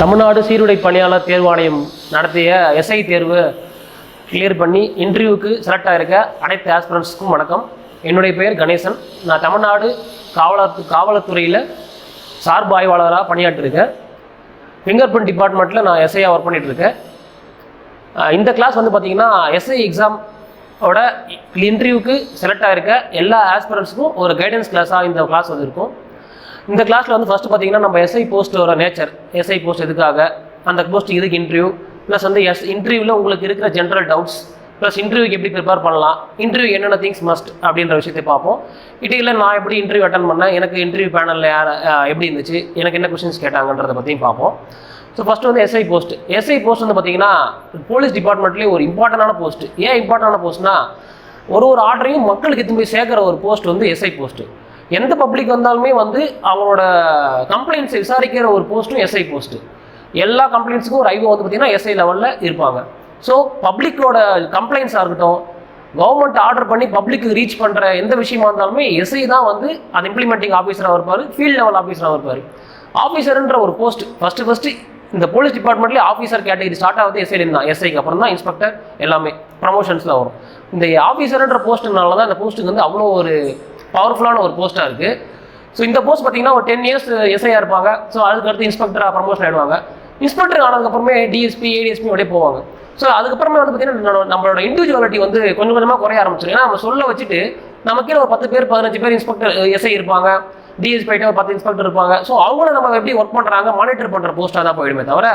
தமிழ்நாடு சீருடை பணியாளர் தேர்வாணையம் நடத்திய எஸ்ஐ தேர்வு கிளியர் பண்ணி இன்டர்வியூக்கு செலக்ட் ஆகிருக்க அனைத்து ஆஸ்பிரண்ட்ஸுக்கும் வணக்கம். என்னுடைய பெயர் கணேசன். நான் தமிழ்நாடு காவல்துறையில் சார்பு ஆய்வாளராக பணியாற்றிருக்கேன். ஃபிங்கர் பிரிண்ட் டிபார்ட்மெண்ட்டில் நான் எஸ்ஐயாக ஒர்க் பண்ணிகிட்ருக்கேன். இந்த கிளாஸ் வந்து பார்த்திங்கன்னா எஸ்ஐ எக்ஸாமோட இன்டர்வியூக்கு செலக்ட் ஆகிருக்க எல்லா ஆஸ்பிரண்ட்ஸுக்கும் ஒரு கைடன்ஸ் கிளாஸாக இந்த கிளாஸ் வந்து இருக்கும். இந்த கிளாஸில் வந்து ஃபஸ்ட்டு பார்த்திங்கன்னா நம்ம எஸ்ஐ போஸ்ட்டோட நேச்சர், எஸ்ஐ போஸ்ட் எதுக்காக, அந்த போஸ்ட் இதுக்கு இன்டர்வியூ, ப்ளஸ் வந்து இன்டர்வியூவில் உங்களுக்கு இருக்கிற ஜென்ரல் டவுட்ஸ், ப்ளஸ் இன்டர்வியூக்கு எப்படி ப்ரிப்பேர் பண்ணலாம், இன்டர்வியூ என்னென்ன திங்ஸ் மஸ்ட் அப்படின்ற விஷயத்தை பார்ப்போம். இடையில் நான் எப்படி இன்டர்வியூ அட்டன் பண்ணேன், எனக்கு இன்டர்வியூ பேனலில் எப்படி இருந்துச்சு, எனக்கு என்ன கொஷின்ஸ் கேட்டாங்கன்றதை பற்றியும் பார்ப்போம். ஸோ ஃபஸ்ட்டு வந்து எஸ்ஐ போஸ்ட் வந்து பார்த்திங்கன்னா போலீஸ் டிபார்ட்மெண்ட்லேயே ஒரு இம்பார்ட்டண்டான போஸ்ட்டு. ஏன் இம்பார்ட்டண்டான போஸ்ட்னா, ஒரு ஆர்டரையும் மக்களுக்கு எடுத்து போய் சேர்க்குற ஒரு போஸ்ட் வந்து எஸ்ஐ போஸ்ட்டு. எந்த பப்ளிக் வந்தாலுமே வந்து அவங்களோட கம்ப்ளைண்ட்ஸை விசாரிக்கிற ஒரு போஸ்ட்டும் எஸ்ஐ போஸ்ட்டு. எல்லா கம்ப்ளைண்ட்ஸுக்கும் ஒரு ஐஓ வந்து பார்த்திங்கன்னா எஸ்ஐ லெவலில் இருப்பாங்க. ஸோ பப்ளிக்கோட கம்ப்ளைண்ட்ஸாக இருக்கட்டும், கவர்மெண்ட் ஆர்டர் பண்ணி பப்ளிக்கு ரீச் பண்ணுற எந்த விஷயமா இருந்தாலுமே எஸ்ஐ தான் வந்து அது இம்ப்ளிமெண்டிங் ஆஃபீஸராக இருப்பார், ஃபீல்ட் லெவல் ஆஃபீஸராக இருப்பார். ஆஃபீஸர்ன்ற ஒரு போஸ்ட் ஃபஸ்ட்டு இந்த போலீஸ் டிபார்ட்மெண்ட்லேயே ஆஃபீஸர் கேட்டகரி ஸ்டார்ட் ஆகுது எஸ்ஐலேருந்து தான். எஸ்ஐக்கு அப்புறம் தான் இன்ஸ்பெக்டர் எல்லாமே ப்ரமோஷன்ஸில் வரும். இந்த ஆஃபீஸர்ன்ற போஸ்ட்டுனால தான் இந்த போஸ்ட்டுக்கு வந்து அவ்வளோ ஒரு பவர்ஃபுல்லான ஒரு போஸ்ட்டாக இருக்குது. ஸோ இந்த போஸ்ட் பார்த்திங்கன்னா ஒரு 10 years எஸ்ஐயாக இருப்பாங்க. ஸோ அதுக்கடுத்து இன்ஸ்பெக்டராக ப்ரமோஷன் ஆகிடுவாங்க. இன்ஸ்பெக்டர் ஆனதுக்கப்புறமே டிஎஸ்பி, ஏடிஎஸ்பி அப்படியே போவாங்க. ஸோ அதுக்கப்புறமே வந்து பார்த்திங்கன்னா நம்மளோட இண்டிவிஜுவாலிட்டி வந்து கொஞ்சம் கொஞ்சமாக குறைய ஆரம்பிச்சிடும். ஏன்னா நம்ம சொல்ல வச்சுட்டு நமக்கே ஒரு 10 பேர் 15 பேர் இன்ஸ்பெக்டர் எஸ்ஐ இருப்பாங்க, டிஎஸ்பி ஆகிட்ட ஒரு 10 இன்ஸ்பெக்டர் இருப்பாங்க. ஸோ அவங்கள நம்ம எப்படி ஒர்க் பண்ணுறாங்க மானிட்டர் பண்ணுற போஸ்ட்டாக தான் போயிடுமே தவிர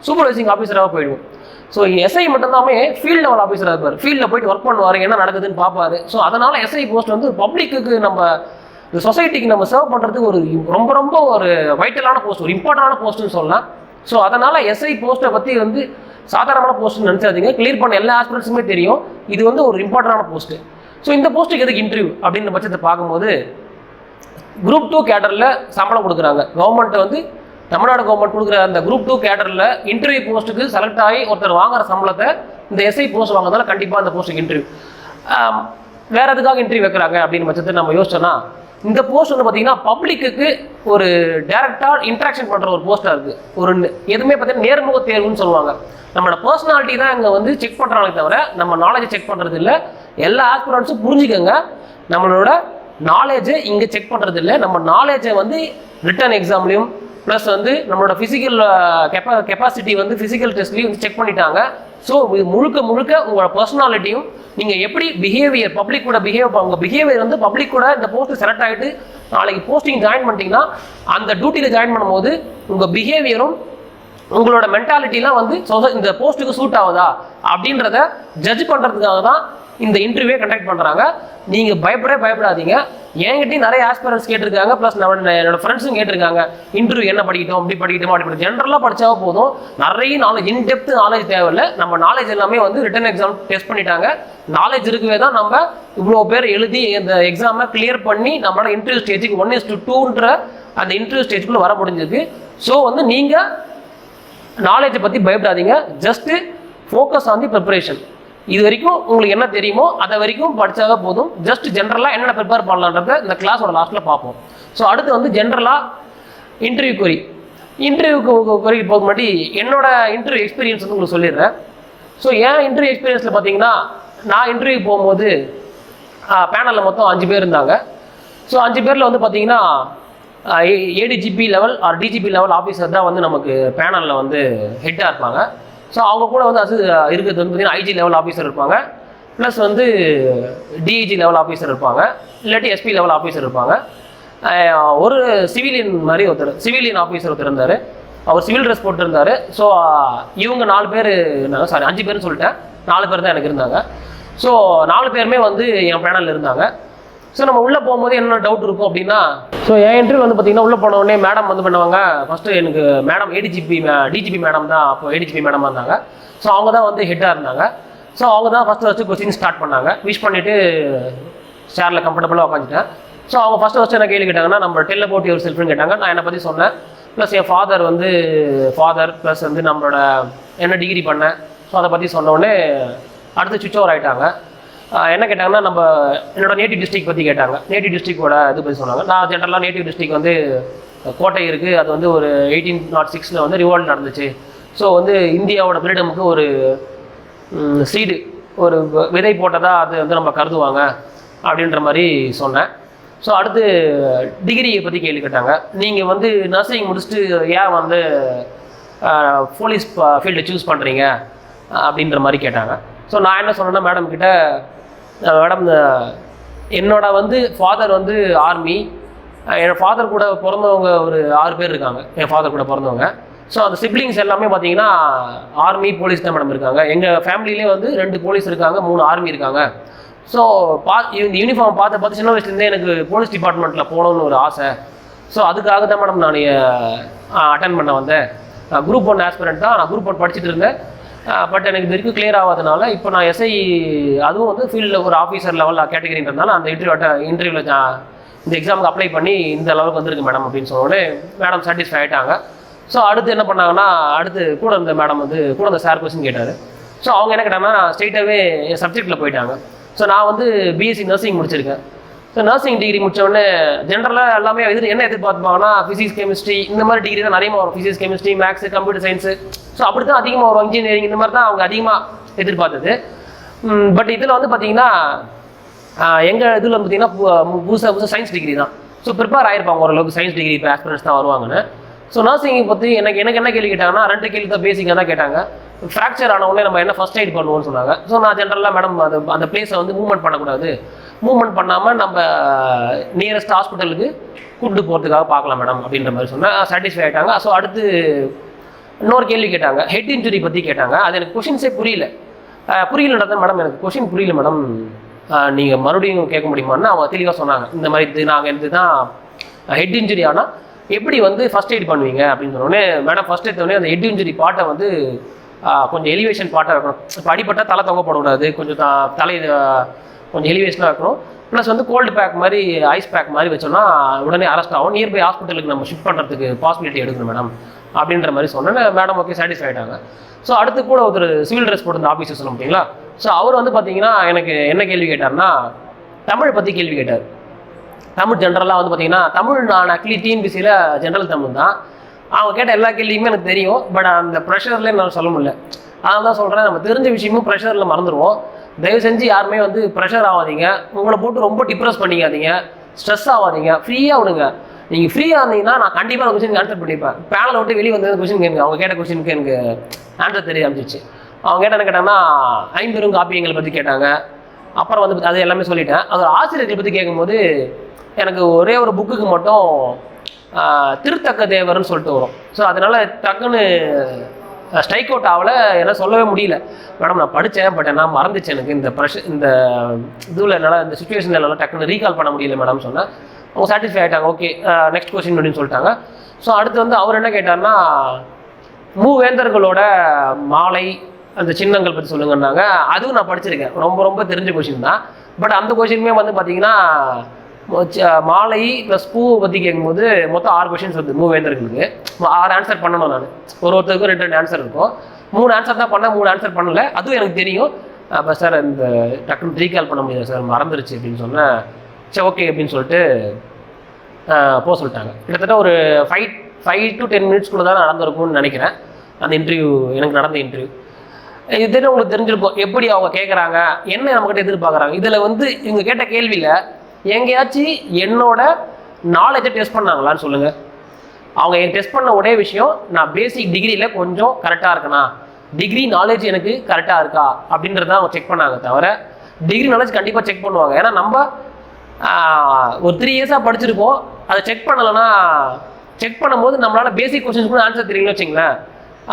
சூப்பர்வைசிங் ஆஃபீஸராக போயிடுவோம். ஸோ எஸ்ஐ மட்டும்தாமே ஃபீல்ட் லெவல் ஆஃபீஸராக இருப்பார். ஃபீல்டில் போயிட்டு ஒர்க் பண்ணுவார், என்ன நடக்குதுன்னு பார்ப்பாரு. ஸோ அதனால் எஸ்ஐ போஸ்ட் வந்து பப்ளிக்கு நம்ம இந்த சொசைட்டிக்கு நம்ம சர்வ் பண்ணுறதுக்கு ஒரு ரொம்ப ஒரு வைட்டலான போஸ்ட், ஒரு இம்பார்ட்டண்டான போஸ்ட்டுன்னு சொல்லலாம். ஸோ அதனால் எஸ்ஐ போஸ்ட்டை பற்றி வந்து சாதாரணமான போஸ்ட்னு நினச்சாதீங்க. கிளியர் பண்ண எல்லா ஆஸ்பிரண்ட்ஸுமே தெரியும் இது வந்து ஒரு இம்பார்ட்டண்டான போஸ்ட்டு. ஸோ இந்த போஸ்ட்டுக்கு எதுக்கு இன்டர்வியூ அப்படின்ற பட்சத்தை பார்க்கும்போது, குரூப் 2 கேடரில் சம்பளம் கொடுக்குறாங்க. கவர்மெண்ட்டை வந்து தமிழ்நாடு கவர்மெண்ட் கொடுக்குற அந்த குரூப் 2 கேடரில் இன்டர்வியூ போஸ்ட்டுக்கு செலக்ட் ஆகி ஒருத்தர் வாங்குற சம்பளத்தை இந்த எஸ்ஐ போஸ்ட் வாங்குறதால கண்டிப்பாக அந்த போஸ்ட்டுக்கு இன்டர்வியூ. வேறு எதுக்காக இன்டர்வியூ வைக்கிறாங்க அப்படின்னு பட்சத்தை நம்ம யோசிச்சோன்னா, இந்த போஸ்ட் வந்து பார்த்திங்கன்னா பப்ளிக்கு ஒரு டேரெக்டாக இன்ட்ராக்ஷன் பண்ணுற ஒரு போஸ்ட்டாக இருக்குது. ஒரு எதுவுமே பார்த்தீங்கன்னா நேர்முக தேர்வுன்னு சொல்லுவாங்க. நம்மளோட பர்சனாலிட்டி தான் இங்கே வந்து செக் பண்ணுறாங்களே தவிர நம்ம நாலேஜை செக் பண்ணுறது இல்லை. எல்லா ஆஸ்பிரண்ட்ஸும் புரிஞ்சுக்கோங்க, நம்மளோட நாலேஜை இங்கே செக் பண்ணுறது இல்லை. நம்ம நாலேஜை வந்து ரிட்டன் எக்ஸாம்லேயும் ப்ளஸ் வந்து நம்மளோட ஃபிசிக்கல் கெப்பாசிட்டி வந்து ஃபிசிக்கல் டெஸ்ட்லேயும் வந்து செக் பண்ணிட்டாங்க. ஸோ இது முழுக்க உங்களோட பர்சனாலிட்டியும் நீங்கள் எப்படி பிஹேவியர் பப்ளிக் கூட உங்கள் பிஹேவியர் வந்து பப்ளிக் கூட இந்த போஸ்ட்டு செலக்ட் ஆகிட்டு நாளைக்கு போஸ்டிங் ஜாயின் பண்ணிட்டீங்கன்னா அந்த டியூட்டியில் ஜாயின் பண்ணும்போது உங்கள் பிஹேவியரும் உங்களோட மென்டாலிட்டிலாம் வந்து இந்த போஸ்ட்டுக்கு சூட் ஆகுதா அப்படின்றத ஜட்ஜ் பண்ணுறதுக்காக தான் இந்த இன்டர்வியூவே கண்டக்ட் பண்ணுறாங்க. நீங்கள் பயப்படாதீங்க. என்கிட்டையும் நிறைய ஆஸ்பிரண்ட்ஸ் கேட்டிருக்காங்க, ப்ளஸ் என்னோட ஃப்ரெண்ட்ஸும் கேட்டிருக்காங்க இன்டர்வியூ என்ன படிக்கட்டும், அப்படி படிக்கட்டும் ஜென்ரலாக படித்தா போதும், நிறைய நாலேஜ் இன்டெப்த் நாலேஜ் தேவையில்லை. நம்ம நாலேஜ் எல்லாமே வந்து ரிட்டன் எக்ஸாம் டெஸ்ட் பண்ணிட்டாங்க. நாலேஜ் இருக்கவே தான் நம்ம இவ்வளோ பேர் எழுதி இந்த எக்ஸாமை கிளியர் பண்ணி நம்மளோட இன்டர்வியூ ஸ்டேஜுக்கு 1:2ன்ற அந்த இன்டர்வியூ ஸ்டேஜுக்குள்ளே வர முடிஞ்சிருக்கு. ஸோ வந்து நீங்கள் நாலேஜை பற்றி பயப்படாதீங்க, just focus on the preparation. இது வரைக்கும் உங்களுக்கு என்ன தெரியுமோ அதை வரைக்கும் படித்தாவே போதும். ஜஸ்ட் ஜென்ரலாக என்னென்ன ப்ரிப்பேர் பண்ணலான்றத இந்த கிளாஸோட லாஸ்ட்டில் பார்ப்போம். ஸோ அடுத்து வந்து ஜென்ரலாக இன்டர்வியூ கொரி போக முன்னாடி என்னோட இன்டர்வியூ எக்ஸ்பீரியன்ஸ் வந்து உங்களுக்கு சொல்லிடுறேன். ஸோ என் இன்டர்வியூ எக்ஸ்பீரியன்ஸில் பார்த்தீங்கன்னா, நான் இன்டர்வியூ போகும்போது பேனலில் மொத்தம் 5 பேர் இருந்தாங்க. ஸோ 5 பேரில் வந்து பார்த்தீங்கன்னா ADGP level or DGP level officer தான் வந்து நமக்கு பேனலில் வந்து ஹெட்டாக இருப்பாங்க. ஸோ அவங்க கூட வந்து இருக்கிறது வந்து பார்த்திங்கன்னா ஐஜி லெவல் ஆஃபீஸர் இருப்பாங்க, ப்ளஸ் வந்து டிஐஜி லெவல் ஆஃபீஸர் இருப்பாங்க, இல்லாட்டி எஸ்பி லெவல் ஆஃபீஸர் இருப்பாங்க. ஒரு சிவிலியன் மாதிரி சிவிலியன் ஆஃபீஸர் ஒருத்தர் இருந்தார். அவர் சிவில் ட்ரெஸ் போட்டுருந்தார். ஸோ இவங்க 4 பேர் இருந்தாங்க. 5 பேர்னு சொல்லிட்டேன், 4 பேர் தான் எனக்கு இருந்தாங்க. ஸோ 4 பேருமே வந்து என் பேனலில் இருந்தாங்க. ஸோ நம்ம உள்ளே போகும்போது என்ன டவுட் இருக்கும் அப்படின்னா, ஸோ என் இன்டர்வியூ வந்து பார்த்திங்கன்னா உள்ளே போன உடனே மேடம் வந்து பண்ணுவாங்க. ஃபஸ்ட்டு எனக்கு மேடம் டிஜிபி மேடம் தான், அப்போ ஏடிஜிபி மேடமாக இருந்தாங்க. ஸோ அவங்க தான் வந்து ஹெட்டாக இருந்தாங்க. ஸோ அவங்க தான் ஃபஸ்ட்டு கொஸ்டின் ஸ்டார்ட் பண்ணாங்க. விஷ் பண்ணிவிட்டு சேரில் கம்ஃபர்டபுளாக உட்காந்துட்டேன். ஸோ அவங்க ஃபஸ்ட்டு என்ன கேள்வி கேட்டாங்கன்னா, நம்ம டெல்ல போட்டு ஒரு செல்ஃப்னு கேட்டாங்க. நான் என்னை பற்றி சொன்னேன். ப்ளஸ் என் ஃபாதர் ப்ளஸ் வந்து நம்மளோட என்ன டிகிரி பண்ணேன். ஸோ அதை பற்றி சொன்னோடனே அடுத்து சுவிட்ச் ஓவர் ஆகிட்டாங்க. என்ன கேட்டாங்கன்னா, என்னோட நேட்டிவ் டிஸ்ட்ரிக் பற்றி கேட்டாங்க. நேட்டிவ் டிஸ்ட்ரிக்டோட இது பற்றி சொன்னாங்க. நான் ஜென்ரலாக நேட்டிவ் டிஸ்ட்ரிக் வந்து கோட்டை இருக்குது, அது வந்து ஒரு 1806 வந்து ரிவால்ட் நடந்துச்சு. ஸோ வந்து இந்தியாவோட ஃப்ரீடமுக்கு ஒரு சீடு, ஒரு விதை போட்டதாக அது வந்து நம்ம கருதுவாங்க அப்படின்ற மாதிரி சொன்னேன். ஸோ அடுத்து டிகிரியை பற்றி கேள்வி கேட்டாங்க. நீங்கள் வந்து நர்சிங் முடிச்சுட்டு ஏன் வந்து போலீஸ் ஃபீல்டை சூஸ் பண்ணுறீங்க அப்படின்ற மாதிரி கேட்டாங்க. ஸோ நான் என்ன சொன்னேன்னா, மேடம் கிட்ட, மேடம் என்னோட வந்து ஃபாதர் வந்து ஆர்மி, என் ஃபாதர் கூட பிறந்தவங்க ஒரு 6 பேர் இருக்காங்க, என் ஃபாதர் கூட பிறந்தவங்க. ஸோ அந்த சிப்ளிங்ஸ் எல்லாமே பார்த்தீங்கன்னா ஆர்மி போலீஸ் தான் மேடம் இருக்காங்க. எங்கள் ஃபேமிலியிலே வந்து 2 போலீஸ் இருக்காங்க, 3 ஆர்மி இருக்காங்க. ஸோ இந்த யூனிஃபார்ம் பார்த்து சின்ன வயசுலேருந்தே எனக்கு போலீஸ் டிபார்ட்மெண்ட்டில் போகணுன்னு ஒரு ஆசை. ஸோ அதுக்காக தான் மேடம் நான் அட்டன் பண்ண வந்தேன். குரூப் 1 ஆஸ்பிரண்ட் தான், நான் குரூப் 1 படிச்சுட்டு இருந்தேன். பட் எனக்கு இது வரைக்கும் கிளியர் ஆகாதனால இப்போ நான் எஸ்ஐ, அதுவும் வந்து ஃபீல்டில் ஒரு ஆஃபீஸர் லெவலில் கேட்டகரின்றதுனால அந்த இன்டர்வியூவில் இந்த எக்ஸாமுக்கு அப்ளை பண்ணி இந்த அளவுக்கு வந்திருக்கு மேடம் அப்படின்னு சொன்னோடனே மேடம் சாட்டிஸ்ஃபை ஆகிட்டாங்க. ஸோ அடுத்து என்ன பண்ணாங்கன்னா, அடுத்து கூட இருந்த மேடம் வந்து கூட இந்த சார் கொஸ்டின் கேட்டார். ஸோ அவங்க என்ன கேட்டாங்கன்னா, ஸ்ட்ரெயிட்டாகவே என் சப்ஜெக்டில் போயிட்டாங்க. ஸோ நான் வந்து பிஎஸ்சி நர்சிங் முடிச்சிருக்கேன். ஸோ நர்சிங் டிகிரி முடித்தோடனே ஜென்ரலாக எல்லாமே என்ன எதிர்பார்ப்பாங்கன்னா, ஃபிசிக்ஸ் கெமிஸ்ட்ரி இந்த மாதிரி டிகிரி தான் நிறைய வரும். Physics chemistry, maths, computer science, so அப்படி தான் அதிகமாக வரும். இன்ஜினியரிங் இந்த மாதிரி தான் அவங்க அதிகமாக எதிர்பார்த்தது. பட் இதில் வந்து பார்த்தீங்கன்னா, எங்கள் இதில் வந்து பார்த்தீங்கன்னா புதுசாக சயின்ஸ் டிகிரி தான். ஸோ ப்ரிப்பேர் ஆகிருப்பாங்க ஓரளவுக்கு, சயின்ஸ் டிகிரி இப்போ ஆஸ்பிரண்ட்ஸ் தான் வருவாங்கன்னு. ஸோ நர்சிங்கை பற்றி எனக்கு என்ன கேள்வி கேட்டாங்கன்னா, 2 கேள்வி தான் பேசிக்காக தான் கேட்டாங்க. ஃப்ராக்சர் ஆனவுடனே நம்ம என்ன ஃபஸ்ட் எய்ட் பண்ணுவோம்னு சொன்னாங்க. ஸோ நான் ஜென்ரலாக மேடம் அந்த பிளேஸை வந்து மூவ்மெண்ட் பண்ணக்கூடாது, மூவ்மெண்ட் பண்ணாமல் நம்ம நியரஸ்ட் ஹாஸ்பிட்டலுக்கு கூப்பிட்டு போகிறதுக்காக பார்க்கலாம் மேடம் அப்படின்ற மாதிரி சொன்னேன். சாட்டிஸ்ஃபை ஆகிட்டாங்க. ஸோ அடுத்து இன்னொரு கேள்வி கேட்டாங்க, ஹெட் இன்ஜுரி பற்றி கேட்டாங்க. அது எனக்கு கொஷின்ஸே புரியலன்றதான் மேடம், எனக்கு கொஷின் புரியல மேடம், நீங்கள் மறுபடியும் கேட்க முடியுமான்னு அவங்க தெளிவாக சொன்னாங்க. இந்த மாதிரி நாங்கள் இதுதான் ஹெட் இன்ஜுரி ஆனால் எப்படி வந்து ஃபஸ்ட் எய்ட் பண்ணுவீங்க அப்படின்னு சொன்னோடனே, மேடம் ஃபஸ்ட் எடுத்தோடனே அந்த ஹெட் இன்ஜுரி பார்ட்டை வந்து கொஞ்சம் எலிவேஷன் பார்ட்டாக இருக்கணும். இப்போ அடிப்பட்டால் தலை தொங்க போடக்கூடாது, கொஞ்சம் தலை கொஞ்சம் எலிவேஷனாக இருக்கணும். ப்ளஸ் வந்து கோல்டு பேக் மாதிரி, ஐஸ் பேக் மாதிரி வச்சோன்னா உடனே அரெஸ்ட் ஆகும். நியர்பை ஹாஸ்பிட்டலுக்கு நம்ம ஷிஃப்ட் பண்ணுறதுக்கு பாசிபிலிட்டி எடுக்கணும் மேடம் அப்படின்ற மாதிரி சொன்னேன். மேடம் ஓகே சாட்டிஸ்ஃபை ஆகிட்டாங்க. ஸோ அடுத்து கூட ஒருத்தர் சிவில் ட்ரெஸ் போட்டு ஆஃபீஸர் சொல்ல முடியுங்களா. ஸோ அவர் வந்து பார்த்தீங்கன்னா எனக்கு என்ன கேள்வி கேட்டார்னா, தமிழ் பற்றி கேள்வி கேட்டார். தமிழ் ஜென்ரலாக வந்து பார்த்தீங்கன்னா, தமிழ் நான் ஆக்சுவலி டிஎன்பிசியில் ஜென்ரல் தமிழ் தான். அவங்க கேட்ட எல்லா கேள்வியுமே எனக்கு தெரியும். பட் அந்த ப்ரெஷர்லேயே நான் சொல்ல முடியல. அதனால தான் சொல்கிறேன், நம்ம தெரிஞ்ச விஷயமும் ப்ரெஷரில் மறந்துடுவோம். தயவு செஞ்சு யாருமே வந்து ப்ரெஷர் ஆகாதீங்க, உங்களை போட்டு ரொம்ப டிப்ரெஸ் பண்ணிக்காதீங்க, ஸ்ட்ரெஸ் ஆகாதீங்க, ஃப்ரீயாக விடுங்க. நீங்கள் ஃப்ரீயாக இருந்தீங்கன்னா நான் கண்டிப்பாக அந்த கொஸ்டின் ஆன்சர் பண்ணிப்பேன். பேனலை விட்டு வெளியே வந்து கொஸ்டின் கேட்குங்க. அவங்க கேட்ட கொஸ்டினுக்கு எனக்கு ஆன்சர் தெரிய ஆரம்பிச்சிச்சு. அவங்க கேட்ட என்ன கேட்டாங்கன்னா, 50 காப்பியங்களை பற்றி கேட்டாங்க. அப்புறம் வந்து அது எல்லாமே சொல்லிட்டேன். அது ஆசிரியர்களை பற்றி கேட்கும்போது எனக்கு ஒரே ஒரு புக்குக்கு மட்டும் திருத்தக்க தேவர்னு சொல்லிட்டு வரும். ஸோ அதனால் டக்குன்னு ஸ்ட்ரைக் அவுட் ஆகலை, என்னால் சொல்லவே முடியல. மேடம் நான் படித்தேன், பட் என்ன மறந்துச்சு, எனக்கு இந்த இந்த இதில் என்னால் இந்த சுச்சுவேஷனில் என்னால் டக்குன்னு ரீகால் பண்ண முடியல மேடம் சொன்னேன். அவங்க சாட்டிஸ்ஃபை ஆகிட்டாங்க. ஓகே நெக்ஸ்ட் கொஸ்டின் அப்படின்னு சொல்லிட்டாங்க. ஸோ அடுத்து வந்து அவர் என்ன கேட்டார்னா, மூவேந்தர்களோட மாலை அந்த சின்னங்கள் பற்றி சொல்லுங்கன்னாங்க. அதுவும் நான் படிச்சிருக்கேன், ரொம்ப தெரிஞ்ச கொஸ்டின் தான். பட் அந்த கொஸ்டினுமே வந்து பார்த்தீங்கன்னா, மாலை ப்ளஸ் பூ பற்றி கேட்கும்போது மொத்தம் 6 கொஷின்ஸ் வந்து மூவேந்தர்களுக்கு 6 ஆன்சர் பண்ணணும். நான் ஒருத்தருக்கும் 2 ஆன்சர் இருக்கும். 3 ஆன்சர் தான் பண்ணேன், 3 ஆன்சர் பண்ணல. அதுவும் எனக்கு தெரியும். அப்போ சார் இந்த டக்குன்னு ரீகால் பண்ண முடியாது சார், மறந்துருச்சு அப்படின்னு சொன்னேன். சரி ஓகே அப்படின்னு சொல்லிட்டு போக சொல்லிட்டாங்க. கிட்டத்தட்ட ஒரு 5 to 10 மினிட்ஸ்குள்ளே தான் நடந்திருக்கும்னு நினைக்கிறேன் அந்த இன்டர்வியூ, எனக்கு நடந்த இன்டர்வியூ. இது உங்களுக்கு தெரிஞ்சிருக்கும் எப்படி அவங்க கேட்குறாங்க, என்ன நம்மக்கிட்ட எதிர்பார்க்குறாங்க. இதில் வந்து இவங்க கேட்ட கேள்வியில் எங்கேயாச்சும் என்னோட நாலேஜை டெஸ்ட் பண்ணாங்களான்னு சொல்லுங்கள். அவங்க டெஸ்ட் பண்ண ஒரே விஷயம், நான் பேசிக் டிகிரியில் கொஞ்சம் கரெக்டாக இருக்கேனா, டிகிரி நாலேஜ் எனக்கு கரெக்டாக இருக்கா அப்படின்றத அவங்க செக் பண்ணாங்க. தவிர டிகிரி நாலேஜ் கண்டிப்பாக செக் பண்ணுவாங்க. ஏன்னா நம்ம ஒரு 3 இயர்ஸாக படிச்சிருக்கோம், அதை செக் பண்ணலைன்னா, செக் பண்ணும்போது நம்மளால் பேசிக் கொஸ்டின்ஸ் கூட ஆன்சர் தெரியும்னு வச்சிங்களேன்,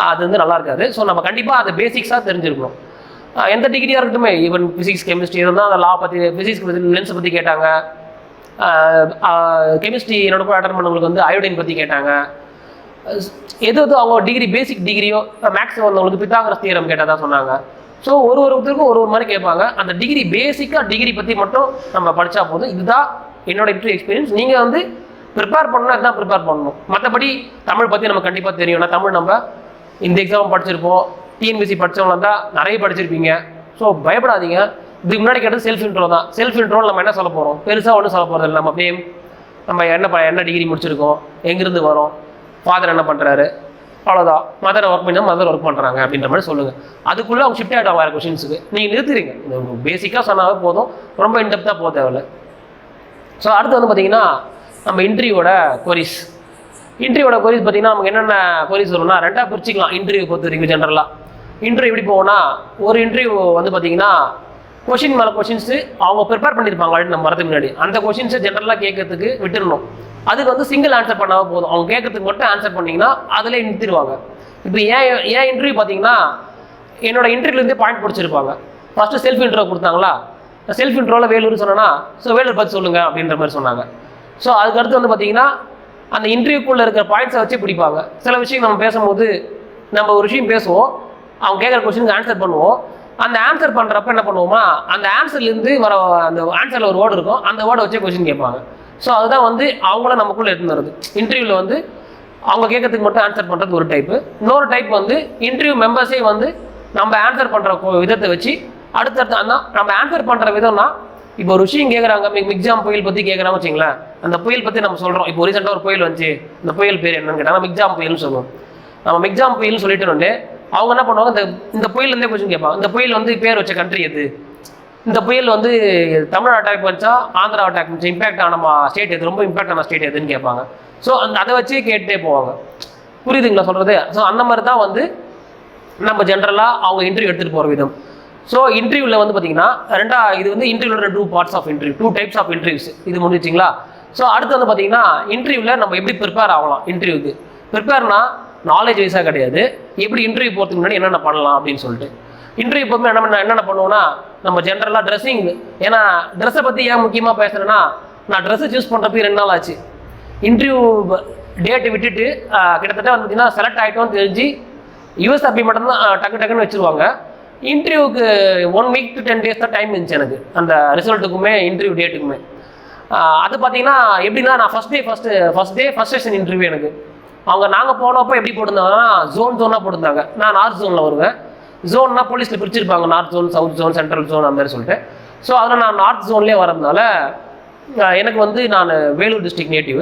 அது வந்து நல்லா இருக்காது. ஸோ நம்ம கண்டிப்பாக அதை பேசிக்ஸாக தெரிஞ்சிருக்கணும். எந்த டிகிரியாக இருக்கட்டுமே, ஈவன் ஃபிசிக்ஸ் கெமிஸ்ட்ரி இருந்தால் அந்த லா பற்றி, ஃபிசிக்ஸ் லென்ஸை பற்றி கேட்டாங்க. கெமிஸ்ட்ரி என்னோட கூட அட்டன் பண்ணவங்களுக்கு வந்து அயோடின் பற்றி கேட்டாங்க. எது அவங்க டிகிரி பேசிக் டிகிரியோ, மேக்ஸ் வந்தவங்களுக்கு பித்தாகரஸ் தியரம் கேட்டதாக சொன்னாங்க. ஸோ ஒருத்தருக்கும் ஒரு மாதிரி கேட்பாங்க. அந்த டிகிரி பேசிக்காக டிகிரி பற்றி மட்டும் நம்ம படித்தா போதும். இதுதான் என்னோட இன்டர்வியூ எக்ஸ்பீரியன்ஸ். நீங்கள் வந்து ப்ரிப்பேர் பண்ணணும்னா இதுதான் ப்ரிப்பேர் பண்ணணும். மற்றபடி தமிழ் பற்றி நம்ம கண்டிப்பாக தெரியும்னா, தமிழ் நம்ம இந்த எக்ஸாம் படிச்சிருப்போம், டிஎன்பிசி படித்தவங்க தான் நிறைய படிச்சிருப்பீங்க. ஸோ பயப்படாதீங்க. இதுக்கு முன்னாடி கேட்டது செல்ஃப் இன்ட்ரோ தான். செல்ஃப் இன்ட்ரோவில் நம்ம என்ன சொல்ல போகிறோம், பெருசாக ஒன்றும் சொல்ல போகிறது இல்லை. நம்ம அப்படியே நம்ம என்ன டிகிரி முடிச்சிருக்கோம், எங்கேருந்து வரோம், ஃபாதர் என்ன பண்ணுறாரு, அவ்வளோதான். மதர் ஒர்க் பண்ணால் மதர் ஒர்க் பண்ணுறாங்க அப்படின்ற மாதிரி சொல்லுங்கள். அதுக்குள்ளே அவங்க ஷிஃப்ட் ஆகிடும் வேறு கொஷின்ஸுக்கு. நீங்கள் நிறுத்துறீங்க. பேசிக்காக சொன்னாவே போதும், ரொம்ப இன்டெப்த்தாக போக தேவையில்ல. ஸோ அடுத்து வந்து பார்த்திங்கன்னா நம்ம இன்டர்வியூவோட கொரிஸ் பார்த்திங்கன்னா நமக்கு என்னென்ன கொரிஸ் வரும்னா ரெண்டாக பிரிச்சிக்கலாம். இன்டர்வியூ பொறுத்த வரைக்கும் ஜென்ரலாக இன்டர்வியூ எப்படி போவோம்னா, ஒரு இன்டர்வியூ வந்து பார்த்திங்கன்னா கொஷின் மேலே கொஷின்ஸு அவங்க ப்ரிப்பேர் பண்ணியிருப்பாங்க ஆல்ரெடி நம்ம வரதுக்கு முன்னாடி. அந்த கொஷின்ஸை ஜென்ரலாக கேட்கறதுக்கு விட்டுருணும். அதுக்கு வந்து சிங்கிள் ஆன்சர் பண்ணாமல் போதும். அவங்க கேட்கறதுக்கு மட்டும் ஆன்சர் பண்ணிங்கன்னா அதிலே நிறுத்திடுவாங்க. இப்போ ஏன் இன்டர்வியூ பார்த்தீங்கன்னா என்னோட இன்டர்வியூலேருந்தே பாயிண்ட் பிடிச்சிருப்பாங்க. ஃபஸ்ட்டு செல்ஃப் இன்ட்ரோ கொடுத்தாங்களா, செல்ஃப் இன்ட்ரோவில் வேலூர் சொன்னேன்னா வேலூர் பற்றி சொல்லுங்கள் அப்படின்ற மாதிரி சொன்னாங்க. ஸோ அதுக்கடுத்து வந்து பார்த்தீங்கன்னா அந்த இன்டர்வியூக்குள்ளே இருக்கிற பாயிண்ட்ஸை வச்சு பிடிப்பாங்க. சில விஷயம் நம்ம பேசும்போது நம்ம ஒரு விஷயம் பேசுவோம், அவங்க கேட்குற கொஸ்டினுக்கு ஆன்சர் பண்ணுவோம். அந்த ஆன்சர் பண்ணுறப்ப என்ன பண்ணுவோமா, அந்த ஆன்சர்லேருந்து வர அந்த ஆன்சரில் ஒரு வேர்டு இருக்கும், அந்த வேர்டை வச்சே கொஸ்டின் கேட்பாங்க. ஸோ அதுதான் வந்து அவங்கள நமக்குள்ளே எடுத்துன்னு வருது. இன்டர்வியூவில் வந்து அவங்க கேட்கறதுக்கு மட்டும் ஆன்சர் பண்ணுறது ஒரு டைப்பு. இன்னொரு டைப் வந்து இன்டர்வியூ மெம்பர்ஸே வந்து நம்ம ஆன்சர் பண்ணுற விதத்தை வச்சு அடுத்தடுத்து அந்த நம்ம ஆன்சர் பண்ணுற விதம்னா, இப்போ ஒரு விஷயம் கேட்குறாங்க, மிக்ஜாம் புயல் பற்றி கேட்குறாங்க வச்சிங்களேன். அந்த புயல் பற்றி நம்ம சொல்கிறோம். இப்போ ரீசெண்டாக ஒரு புயல் வந்துச்சு, இந்த புயல் பேர் என்னன்னு கேட்டால் மிக்ஜாம் புயல்னு சொல்லுவோம். நம்ம மிக்ஜாம் புயல்னு சொல்லிட்டு அவங்க என்ன பண்ணுவாங்க, இந்த புயல்லேருந்தே கொஸ்டின் கேட்பாங்க. இந்த புயல் வந்து பேர் வச்ச கண்ட்ரி எது, இந்த புயல் வந்து தமிழ்நாடு அட்டாக் வச்சா ஆந்திரா அட்டாக் வச்சு இம்பாக்ட் ஆன ஸ்டேட் எது, ரொம்ப இம்பாக்ட் ஆன ஸ்டேட் எதுன்னு கேட்பாங்க. ஸோ அதை வச்சு கேட்டுட்டே போவாங்க. புரியுதுங்களா சொல்கிறது? ஸோ அந்த மாதிரி தான் வந்து நம்ம ஜென்ரலாக அவங்க இன்டர்வியூ எடுத்துகிட்டு போகிற விதம். ஸோ இன்டர்வியூவில் வந்து பார்த்தீங்கன்னா இது வந்து இன்டர்வியூல 2 parts of interview, 2 types of interviews. இது முடிச்சிங்களா? ஸோ அடுத்து வந்து பார்த்தீங்கன்னா இன்டர்வியூவில் நம்ம எப்படி ப்ரிப்பேர் ஆகலாம். இன்டர்வியூக்கு ப்ரிப்பேர்னா நாலேஜ் வைஸாக கிடையாது, எப்படி இன்டர்வியூ போகிறதுக்கு முன்னாடி என்னென்ன பண்ணலாம் அப்படின்னு சொல்லிட்டு. இன்டர்வியூ போகும்போது என்னென்ன பண்ணுவோம்னா, நம்ம ஜென்ரலாக ட்ரெஸ்ஸிங், ஏன்னா ட்ரெஸ்ஸை பற்றி ஏன் முக்கியமாக பேசுகிறேன்னா, நான் ட்ரெஸ்ஸை சூஸ் பண்ணுறதுக்கு 2 நாள் ஆச்சு. இன்டர்வியூ டேட்டு விட்டுட்டு கிட்டத்தட்ட வந்து பார்த்தீங்கன்னா செலக்ட் ஆகிட்டோம்னு தெரிஞ்சு யூஎஸ்ஆர்பி மட்டும்தான் டக்குன்னு வச்சுருவாங்க. இன்டர்வியூக்கு 1 week to 10 days தான் டைம் இருந்துச்சு எனக்கு, அந்த ரிசல்ட்டுக்குமே இன்டர்வியூ டேட்டுக்குமே. அது பார்த்தீங்கன்னா எப்படின்னா, நான் first day first session interview எனக்கு. நாங்கள் போனப்போ எப்படி போட்டிருந்தாங்கன்னா ஜோனாக போட்டிருந்தாங்க. நான் நார்த் ஜோனில் வருவேன். ஜோன்னா போலீஸில் பிரிச்சிருப்பாங்க, north zone, south zone, central zone அந்த மாதிரி சொல்லிட்டு. ஸோ அதில் நான் நார்த் ஜோன்லேயே வரதுனால எனக்கு வந்து நான் வேலூர் டிஸ்ட்ரிக்ட் நேட்டிவ்.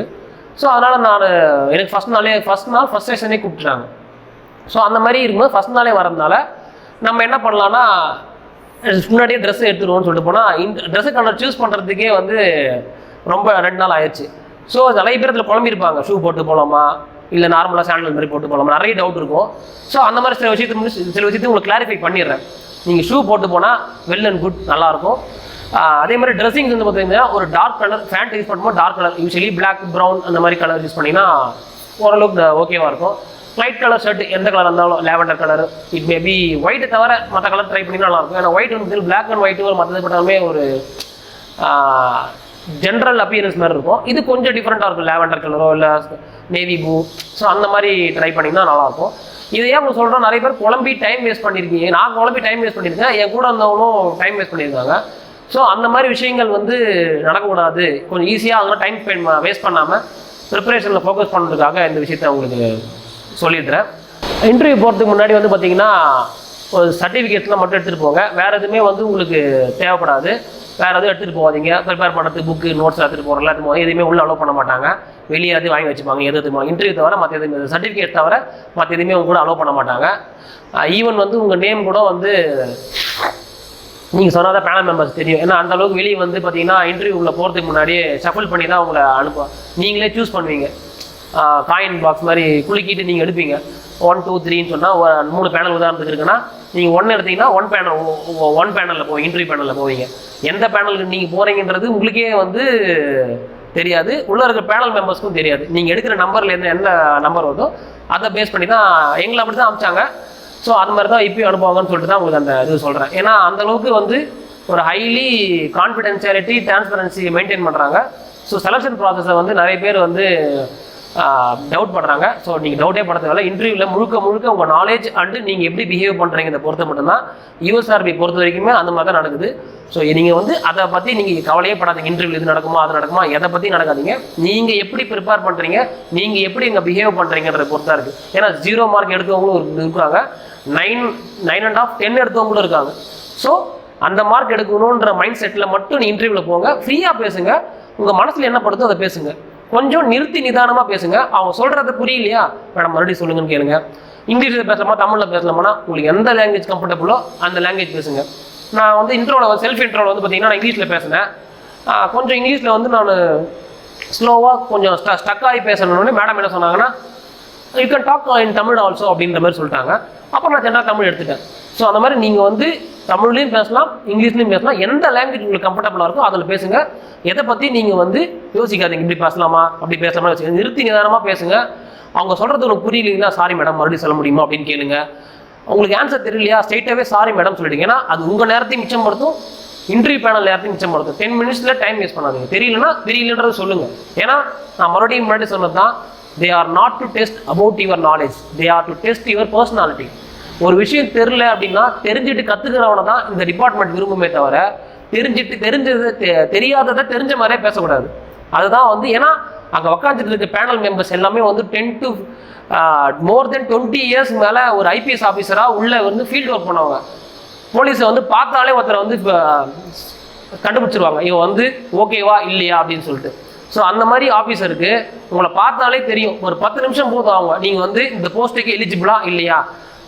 ஸோ அதனால் எனக்கு ஃபஸ்ட் செஷனே கூப்பிட்டுறாங்க. ஸோ அந்த மாதிரி இருக்கும்போது ஃபஸ்ட் நாளே வரதுனால நம்ம என்ன பண்ணலான்னா, முன்னாடியே ட்ரெஸ்ஸை எடுத்துருவோம்னு சொல்லிட்டு போனால் ட்ரெஸ்ஸு கலர் சூஸ் பண்ணுறதுக்கே வந்து ரொம்ப 2 நாள் ஆயிடுச்சு. ஸோ நிறைய பேர் இதில் குழம்பிருப்பாங்க, ஷூ போட்டு போகலாமா இல்லை நார்மலாக சாண்டல் மாதிரி போட்டு போகலாமா, நிறைய டவுட் இருக்கும். ஸோ அந்த மாதிரி சில விஷயத்தை உங்களுக்கு கிளாரிஃபை பண்ணிடுறேன். நீங்கள் ஷூ போட்டு போனால் வெல் அண்ட் குட், நல்லாயிருக்கும். அதே மாதிரி ட்ரெஸ்ஸிங்ஸ் வந்து பார்த்தீங்கன்னா ஒரு டார்க் கலர் பேண்ட் யூஸ் பண்ணும்போது dark colour, usually black, brown அந்த மாதிரி கலர் யூஸ் பண்ணிங்கன்னா ஓரளவுக்கு ஓகேவாக இருக்கும். லைட் கலர் ஷர்ட் எந்த கலர் இருந்தாலும், லேவெண்டர் கலர், இட் மேபி ஒயிட்டை தவிர மற்ற கலர் ட்ரை பண்ணிங்கன்னா நல்லாயிருக்கும். ஏன்னா ஒயிட் வந்து பிளாக் அண்ட் ஒயிட்டு மற்றது பட்டாலுமே ஒரு ஜென்ரல் அப்பியரன்ஸ் மாதிரி இருக்கும். இது கொஞ்சம் டிஃப்ரெண்ட்டாக இருக்கும், லேவெண்டர் கலரோ இல்லை நேவி ப்ளூ. ஸோ அந்த மாதிரி ட்ரை பண்ணிங்கன்னா நல்லாயிருக்கும். இது ஏன் உங்களுக்கு சொல்கிறோம், நிறைய பேர் குழம்பி டைம் வேஸ்ட் பண்ணியிருக்கீங்க. நான் குழம்பி டைம் வேஸ்ட் பண்ணியிருக்கேன், என் கூட இருந்தவங்களும் டைம் வேஸ்ட் பண்ணியிருக்காங்க. ஸோ அந்த மாதிரி விஷயங்கள் வந்து நடக்கக்கூடாது. கொஞ்சம் ஈஸியாக அதெல்லாம் டைம் வேஸ்ட் பண்ணாமல் ப்ரிப்பரேஷனில் ஃபோக்கஸ் பண்ணுறதுக்காக இந்த விஷயத்தை உங்களுக்கு சொல்லிடுறேன். இன்டர்வியூ போகிறதுக்கு முன்னாடி வந்து பார்த்தீங்கன்னா ஒரு சர்டிஃபிகேட்ஸ்லாம் மட்டும் எடுத்துகிட்டு போங்க. வேறு எதுவுமே வந்து உங்களுக்கு தேவைப்படாது. வேறு எதுவும் எடுத்துகிட்டு போகாதீங்க. ப்ரிப்பேர் பண்ணுறது புக்கு, நோட்ஸ் எடுத்துகிட்டு போகிற எல்லாத்துக்கும் போது எதுவுமே உள்ளே அலோவ் பண்ண மாட்டாங்க. வெளியே எதுவும் வாங்கி வச்சுப்பாங்க. எதுவும் இன்டர்வியூ தவிர மற்ற எதுவுமே, சர்டிஃபிகேட் தவிர மற்ற எதுவுமே உங்க கூட அலோவ் பண்ண மாட்டாங்க. ஈவன் வந்து உங்கள் நேம் கூட வந்து நீங்கள் சொன்னால் தான் பேனல் மெம்பர்ஸ் தெரியும். ஏன்னா அந்தளவுக்கு வெளியே வந்து பார்த்தீங்கன்னா இன்டர்வியூவில் போகிறதுக்கு முன்னாடியே ஷஃபிள் பண்ணி தான் உங்களை நீங்களே சூஸ் பண்ணுவீங்க. காயின் பாக்ஸ் மாதிரி குலுக்கிட்டு நீங்கள் எடுப்பீங்க. 1 2 3ன்னு சொன்னால் 3 பேனல் உதாரணத்துக்கு இருக்குன்னா நீங்கள் 1 எடுத்தீங்கன்னா 1 பேனலில் போவீங்க, இன்டர்வியூ பேனலில் போவீங்க. எந்த பேனலுக்கு நீங்கள் போகிறீங்கன்றது உங்களுக்கே வந்து தெரியாது, உள்ளே இருக்கிற பேனல் மெம்பர்ஸ்க்கும் தெரியாது. நீங்கள் எடுக்கிற நம்பரில் என்ன நம்பர் வருதோ அதை பேஸ் பண்ணி தான் எங்களை அப்படி தான் அனுப்பிச்சாங்க. ஸோ அது மாதிரி தான் இப்பயும் அனுப்புவாங்கன்னு சொல்லிட்டு தான் உங்களுக்கு அந்த இது சொல்கிறேன். ஏன்னா அந்தளவுக்கு வந்து ஒரு ஹைலி கான்ஃபிடென்ஷியாலிட்டி, டிரான்ஸ்பரன்சி மெயின்டைன் பண்ணுறாங்க. ஸோ செலெக்ஷன் ப்ராசஸை வந்து நிறைய பேர் வந்து டவுட் பண்ணுறாங்க. ஸோ நீங்கள் டவுட்டே படுறதுனால இன்டர்வியூவில் முழுக்க உங்கள் நாலேஜ் அண்டு நீங்கள் எப்படி பிஹேவ் பண்ணுறீங்க இதை பொறுத்த மட்டும்தான். யூஎஸ்ஆர்பி பொறுத்த வரைக்குமே அந்த மாதிரி தான் நடக்குது. ஸோ நீங்கள் வந்து அதை பற்றி நீங்கள் கவலையே படாதீங்க. இன்டர்வியூ இது நடக்குமா அது நடக்குமா எதை பற்றி நடக்காதீங்க. நீங்கள் எப்படி ப்ரிப்பேர் பண்ணுறீங்க, நீங்கள் எப்படி இங்கே பிஹேவ் பண்ணுறீங்கன்றதை பொறுத்தா இருக்குது. ஏன்னா 0 மார்க் எடுத்தவங்களும் இருக்காங்க, 9.5 10 எடுத்தவங்களும் இருக்காங்க. ஸோ அந்த மார்க் எடுக்கணுன்ற மைண்ட் செட்டில் மட்டும் நீ இன்டர்வியூவில் போங்க. ஃப்ரீயாக பேசுங்க, உங்கள் மனசில் என்ன படுதோ அதை பேசுங்க. கொஞ்சம் நிறுத்தி நிதானமாக பேசுங்க. அவங்க சொல்கிறது புரியலையா மேடம் மறுபடியும் சொல்லுங்கன்னு கேளுங்க. இங்கிலீஷில் பேசலாமா தமிழில் பேசலாமா, உங்களுக்கு எந்த லாங்குவேஜ் கம்ஃபர்டபுளோ அந்த லாங்குவேஜ் பேசுங்க. நான் வந்து இன்ட்ரோவில் செல்ஃப் இன்ட்ரோவில் வந்து பார்த்தீங்கன்னா நான் இங்கிலீஷில் பேசினேன். கொஞ்சம் இங்கிலீஷில் வந்து நான் ஸ்லோவாக கொஞ்சம் ஸ்டக் ஆகி பேசணுன்னு மேடம் என்ன சொன்னாங்கன்னா, you can talk in Tamil also அப்படின்ற மாதிரி சொல்லிட்டாங்க. அப்போ நான் ஜென்ரலாக தமிழ் எடுத்துட்டேன். ஸோ அந்த மாதிரி நீங்கள் வந்து தமிழ்லையும் பேசலாம், இங்கிலீஷ்லையும் பேசலாம். எந்த லாங்குவேஜ் உங்களுக்கு கம்ஃபர்டபுளாக இருக்கோ அதில் பேசுங்க. எதை பற்றி நீங்கள் வந்து யோசிக்காதீங்க, இப்படி பேசலாமா அப்படி பேசலாமா வச்சுக்கோங்க. நிறுத்தி நிதானமாக பேசுங்க. அவங்க சொல்கிறது உங்களுக்கு புரியலைங்களா, சாரி மேடம் மறுபடியும் சொல்ல முடியுமா அப்படின்னு கேளுங்க. உங்களுக்கு ஆன்சர் தெரியலையா ஸ்ட்ரெயிட்டாகவே சாரி மேடம் சொல்லிடுங்க. ஏன்னா அது உங்கள் நேரத்தையும் மிச்சப்படுத்தும், இன்டர்வியூ பேனல் நேரத்தையும் மிச்சப்படுத்தும். 10 மினிட்ஸில் டைம் வேஸ்ட் பண்ணாதீங்க. தெரியலன்னா தெரியலன்றது சொல்லுங்கள். ஏன்னா நான் மறுபடியும் முன்னாடி சொன்னது தான், they are not to test about your knowledge, they are to test your personality. ஒரு விஷயம் தெரியல அப்படின்னா தெரிஞ்சுட்டு கற்றுக்கிறவனை தான் இந்த டிபார்ட்மெண்ட் விரும்புமே தவிர, தெரியாததை தெரிஞ்ச மாதிரியே பேசக்கூடாது. அதுதான் வந்து, ஏன்னா அங்கே உக்காந்துட்டு இருக்க பேனல் மெம்பர்ஸ் எல்லாமே வந்து 10 to more than 20 years மேலே ஒரு ஐபிஎஸ் ஆஃபீஸராக உள்ளே வந்து ஃபீல்டு ஒர்க் பண்ணுவாங்க. போலீஸை வந்து பார்த்தாலே ஒருத்தரை வந்து கண்டுபிடிச்சிருவாங்க, இவன் வந்து ஓகேவா இல்லையா அப்படின்னு சொல்லிட்டு. ஸோ அந்த மாதிரி ஆஃபீஸருக்கு உங்களை பார்த்தாலே தெரியும். ஒரு 10 நிமிஷம் போதும் அவங்க நீங்கள் வந்து இந்த போஸ்ட்டுக்கு எலிஜிபிளா இல்லையா,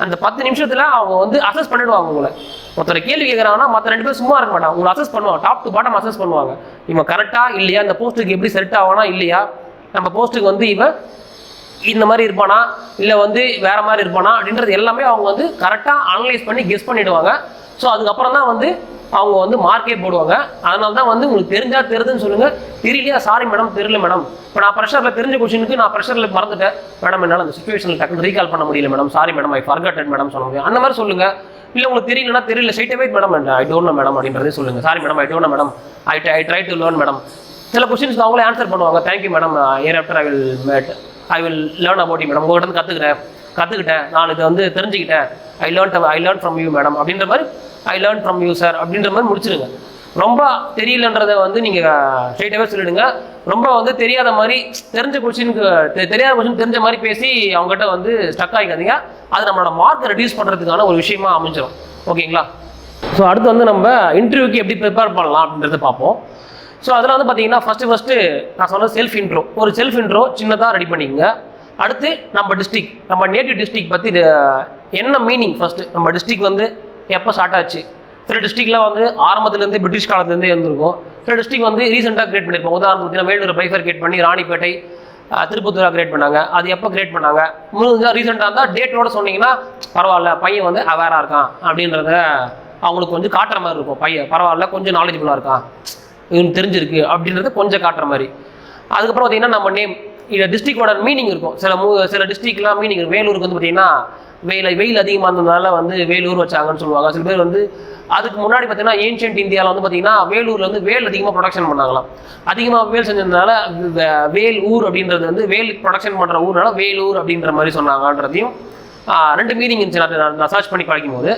அந்த 10 நிமிஷத்தில் அவங்க வந்து அசஸ் பண்ணிடுவாங்க. உங்களை ஒருத்தர் கேள்வி கேட்குறாங்கன்னா மற்ற 2 பேர் சும்மா இருக்க மாட்டாங்க, உங்களை அசஸ் பண்ணுவாங்க. டாப் டு பாட்டம் அசஸ் பண்ணுவாங்க. இவன் கரெக்டாக இல்லையா, இந்த போஸ்ட்டுக்கு எப்படி செட் ஆவானா இல்லையா, நம்ம போஸ்ட்டுக்கு வந்து இவன் இந்த மாதிரி இருப்பானா இல்லை வந்து வேறு மாதிரி இருப்பானா அப்படின்றது எல்லாமே அவங்க வந்து கரெக்டாக அனலைஸ் பண்ணி கெஸ் பண்ணிவிடுவாங்க. ஸோ அதுக்கப்புறம் தான் வந்து அவங்க வந்து மார்க்கே போடுவாங்க. அதனால தான் வந்து உங்களுக்கு தெரிஞ்சால் தெரியுதுன்னு சொல்லுங்கள், தெரியலையா சாரி மேடம் தெரியல மேடம். இப்போ நான் ப்ரெஷரில் தெரிஞ்ச கொஷனுக்கு நான் ப்ரெஷரில் மறந்துட்டேன் மேடம், என்னால் அந்த சுச்சுவேஷனில் டக்குன்னு ரீகால் பண்ண முடியல madam, sorry madam I forgotted madam சொல்ல முடியும். அந்த மாதிரி சொல்லுங்கள். இல்லை உங்களுக்கு தெரியலன்னா தெரியல ஸ்ட்ரைட்டாகவே madam I don't know madam அப்படின்றதே சொல்லுங்கள். Sorry madam I don't know madam, I try to learn madam. சில கொஸ்டின்ஸ்க்கு அவங்களே ஆன்சர் பண்ணுவாங்க. Thank you madam, hereafter I will learn about you madam, உங்கள்கிட்ட கற்றுக்கிட்டேன் நான் இதை வந்து தெரிஞ்சுக்கிட்டேன். I learn from you madam அப்படின்ற மாதிரி, I learn from you sir அப்படின்ற மாதிரி முடிச்சிடுங்க. ரொம்ப தெரியலன்றதை வந்து நீங்கள் ஸ்ட்ரெயிட்டாகவே சொல்லிவிடுங்க. ரொம்ப வந்து தெரியாத மாதிரி தெரியாத கொஸ்டின் தெரிஞ்ச மாதிரி பேசி அவங்ககிட்ட வந்து ஸ்டக் ஆகிக்காதீங்க. அது நம்மளோட மார்க்கை ரெடியூஸ் பண்ணுறதுக்கான ஒரு விஷயமா அமைஞ்சிடும். ஓகேங்களா? ஸோ அடுத்து வந்து நம்ம இன்டர்வியூக்கு எப்படி ப்ரிப்பேர் பண்ணலாம் அப்படின்றத பார்ப்போம். ஸோ அதில் வந்து பார்த்தீங்கன்னா ஃபஸ்ட்டு நான் சொன்ன செல்ஃப் இன்ட்ரோ, ஒரு செல்ஃப் இன்ட்ரோ சின்னதாக ரெடி பண்ணிக்கங்க. அடுத்து நம்ம டிஸ்ட்ரிக், நம்ம நேட்டிவ் டிஸ்ட்ரிக் பற்றி என்ன மீனிங், ஃபஸ்ட்டு நம்ம டிஸ்ட்ரிக் வந்து எப்போ ஸ்டார்ட் ஆச்சு. சில டிஸ்ட்ரிக்ட்லாம் வந்து ஆரம்பத்துலேருந்து பிரிட்டிஷ் காலத்துலேருந்தே இருந்திருக்கும். சில டிஸ்ட்ரிக் வந்து ரீசெண்டாக கிரியேட் பண்ணியிருப்போம். உதாரணத்துக்கு வேலூர் பைஃபர்கேட் பண்ணி ராணிப்பேட்டை திருப்பத்தூராக கிரியேட் பண்ணாங்க. அது எப்போ கிரியேட் பண்ணாங்க, ரீசெண்டாக இருந்தால் டேட்டோட சொன்னீங்கன்னா பரவாயில்ல, பையன் வந்து அவேராக இருக்கான் அப்படின்றத அவங்களுக்கு கொஞ்சம் காட்டுற மாதிரி இருக்கும். பையன் பரவாயில்ல, கொஞ்சம் நாலேஜபுளாக இருக்கான், இவனுக்கு தெரிஞ்சிருக்கு அப்படின்றத கொஞ்சம் காட்டுற மாதிரி. அதுக்கப்புறம் பார்த்தீங்கன்னா நம்ம நேம், இந்த டிஸ்ட்ரிக்டோட மீனிங் இருக்கும். சில டிஸ்ட்ரிக்ட்லாம் மீனிங் இருக்கும். வேலூருக்கு வந்து பார்த்தீங்கன்னா வெயில் அதிகமாக இருந்ததுனால வந்து வேலூர் வச்சாங்கன்னு சொல்லுவாங்க. சில பேர் வந்து அதுக்கு முன்னாடி பார்த்தீங்கன்னா ஏன்ஷியன்ட் இந்தியாவில் வந்து பார்த்தீங்கன்னா வேலூரில் வந்து வேல் அதிகமாக ப்ரொடக்ஷன் பண்ணாங்களாம். அதிகமாக வேல் செஞ்சதுனால வேல் ஊர் அப்படின்றது வந்து வேல் ப்ரொடக்ஷன் பண்ணுற ஊர்னால வேலூர் அப்படின்ற மாதிரி சொன்னாங்கன்றதையும் 2 மீனிங் இருந்துச்சு நான் சர்ச் பண்ணி படிக்கும் போது.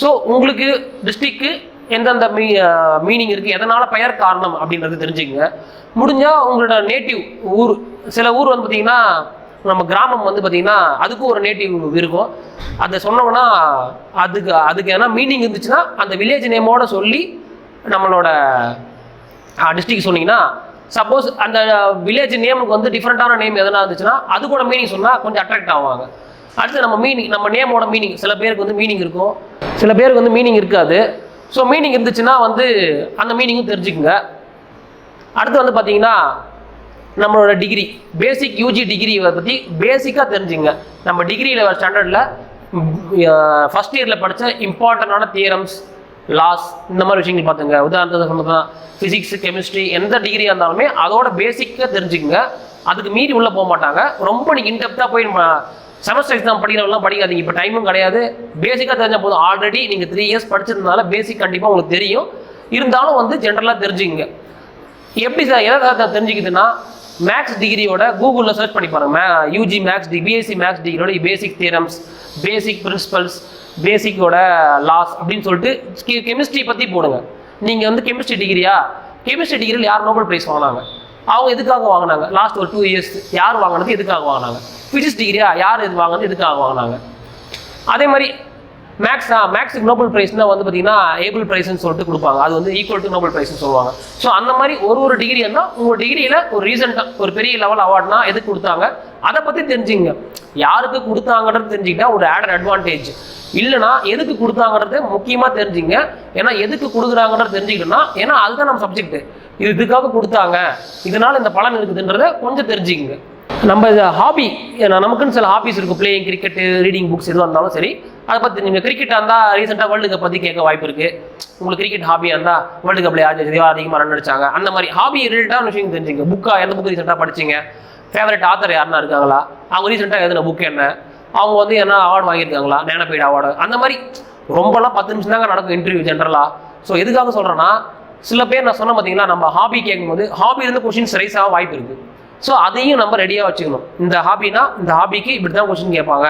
ஸோ உங்களுக்கு டிஸ்ட்ரிக்கு எந்தெந்த மீனிங் இருக்குது, எதனால் பெயர் காரணம் அப்படின்றது தெரிஞ்சுக்கங்க. முடிஞ்சால் உங்களோட நேட்டிவ் ஊர், சில ஊர் வந்து பார்த்திங்கன்னா நம்ம கிராமம் வந்து பார்த்திங்கன்னா அதுக்கும் ஒரு நேட்டிவ் இருக்கும். அதை சொன்னோம்னா அதுக்கு எதனா மீனிங் இருந்துச்சுன்னா அந்த வில்லேஜ் நேமோட சொல்லி நம்மளோட டிஸ்ட்ரிக்ட் சொன்னீங்கன்னா, சப்போஸ் அந்த வில்லேஜ் நேமுக்கு வந்து டிஃப்ரெண்ட்டான நேம் எதனா இருந்துச்சுன்னா அது கூட மீனிங் சொன்னால் கொஞ்சம் அட்ராக்ட் ஆவாங்க. அடுத்து நம்ம நேமோட மீனிங், சில பேருக்கு வந்து மீனிங் இருக்கும், சில பேருக்கு வந்து மீனிங் இருக்காது. ஸோ மீனிங் இருந்துச்சுன்னா வந்து அந்த மீனிங்கும் தெரிஞ்சுக்குங்க. அடுத்து வந்து பார்த்தீங்கன்னா நம்மளோட டிகிரி, பேசிக் யூஜி டிகிரியை பற்றி பேசிக்காக தெரிஞ்சுங்க. நம்ம டிகிரி லெவல் ஸ்டாண்டர்டில் ஃபஸ்ட் இயரில் படித்த இம்பார்ட்டண்டான தியரம்ஸ், லாஸ், இந்த மாதிரி விஷயங்கள் பார்த்துங்க. உதாரணத்துக்கு சொன்னதான் ஃபிசிக்ஸ், கெமிஸ்ட்ரி, எந்த டிகிரியாக இருந்தாலுமே அதோட பேசிக்காக தெரிஞ்சுக்குங்க. அதுக்கு மீறி உள்ளே போக மாட்டாங்க. ரொம்ப நீங்கள் இன்டெப்த்தாக போய் செமஸ்டர் எக்ஸாம் படிக்கிறவங்களாம் படிக்காதீங்க. இப்போ டைமும் கிடையாது. பேசிக்காக தெரிஞ்சால் போதும். ஆல்ரெடி நீங்கள் 3 இயர்ஸ் படிச்சதுனால பேசிக் கண்டிப்பாக உங்களுக்கு தெரியும். இருந்தாலும் வந்து ஜென்ரலாக தெரிஞ்சுங்க. எப்படி சார் எதை தெரிஞ்சுக்குதுன்னா, மேக்ஸ் டிகிரியோட கூகுளில் சர்ச் பண்ணி பாருங்க. யூஜி மேக்ஸ் பிஎஸ்சி மேக்ஸ் டிகிரியோட பேசிக் தியரம்ஸ், பேசிக் பிரின்சிபல்ஸ், பேசிக்கோட லாஸ் அப்படின்னு சொல்லிட்டு கெமிஸ்ட்ரி பற்றி போடுங்க. நீங்கள் வந்து கெமிஸ்ட்ரி டிகிரியில் யார் நோபல் ப்ரைஸ் வாங்கினாங்க, அவங்க எதுக்காக வாங்கினாங்க, லாஸ்ட் ஒரு 2 இயர்ஸ் யார் வாங்கினது, எதுக்காக வாங்கினாங்க. ஃபிசிக்ஸ் டிகிரியா, யார் இது வாங்கினது, எதுக்காக வாங்கினாங்க. அதே மாதிரி மேக்ஸுக்கு நோபல் ப்ரைஸ்னா வந்து பார்த்தீங்கன்னா ஏபிள் ப்ரைஸ்ன்னு சொல்லிட்டு கொடுப்பாங்க. அது வந்து ஈக்குவல் டு நோபல் ப்ரைஸ்ன்னு சொல்லுவாங்க. ஸோ அந்த மாதிரி ஒரு டிகிரி இருந்தால் உங்கள் டிகிரியில் ஒரு ரீசெண்டாக ஒரு பெரிய லெவல் அவார்ட்னா எதுக்கு கொடுத்தாங்க அதை பற்றி தெரிஞ்சுங்க. யாருக்கு கொடுத்தாங்கன்றது தெரிஞ்சுக்கிட்டா ஒரு ஆடட் அட்வான்டேஜ். இல்லைனா எதுக்கு கொடுத்தாங்கன்றது முக்கியமாக தெரிஞ்சுங்க. ஏன்னா எதுக்கு கொடுக்குறாங்கன்றது தெரிஞ்சுக்கிட்டோம்னா, ஏன்னா அதுதான் நம்ம சப்ஜெக்ட், இது இதுக்காக கொடுத்தாங்க, இதனால இந்த பலன் இருக்குதுன்றத கொஞ்சம் தெரிஞ்சுக்கங்க. நம்ம ஹாபி, நமக்குன்னு சில ஹாபிஸ் இருக்கும், பிளேயிங் கிரிக்கெட்டு, ரீடிங் புக்ஸ் எதுவாக இருந்தாலும் சரி, அதை பற்றி நீங்கள் கிரிக்கெட்டாக இருந்தால் ரீசெண்டாக வேர்ல்டு கப் பற்றி கேட்க வாய்ப்பு இருக்குது. உங்களுக்கு கிரிக்கெட் ஹாபியாக இருந்தால் வேர்ல்டு கப்பில் யார் அதிகமாக ரன் அடிச்சாங்க, அந்த மாதிரி ஹாபி ரிலேட்டான விஷயம் தெரிஞ்சுங்க. எந்த புக்கு ரீசெண்டாக படிச்சிங்க, ஃபேவரட் ஆத்தர் யாருன்னா இருக்காங்களா, அவங்க ரீசெண்டாக எழுதின புக் என்ன, அவங்க வந்து என்ன அவார்டு வாங்கியிருக்காங்களா, ஞானபீட அவார்டு, அந்த மாதிரி ரொம்பலாம் 10 நிமிஷம் தாங்க நடக்கும் இன்டர்வியூ ஜென்ரலாக. ஸோ எதுக்காக சொல்கிறேன்னா, சில பேர் நான் சொன்ன பார்த்தீங்களா, நம்ம ஹாபி கேட்கும்போது ஹாபிலேருந்து கொஷின்ஸ் ரைஸ் ஆக வாய்ப்பு இருக்குது. ஸோ அதையும் நம்ம ரெடியாக வச்சுக்கணும். இந்த ஹாபினா இந்த ஹாபிக்கு இப்படி தான் கொஸ்டின் கேட்பாங்க.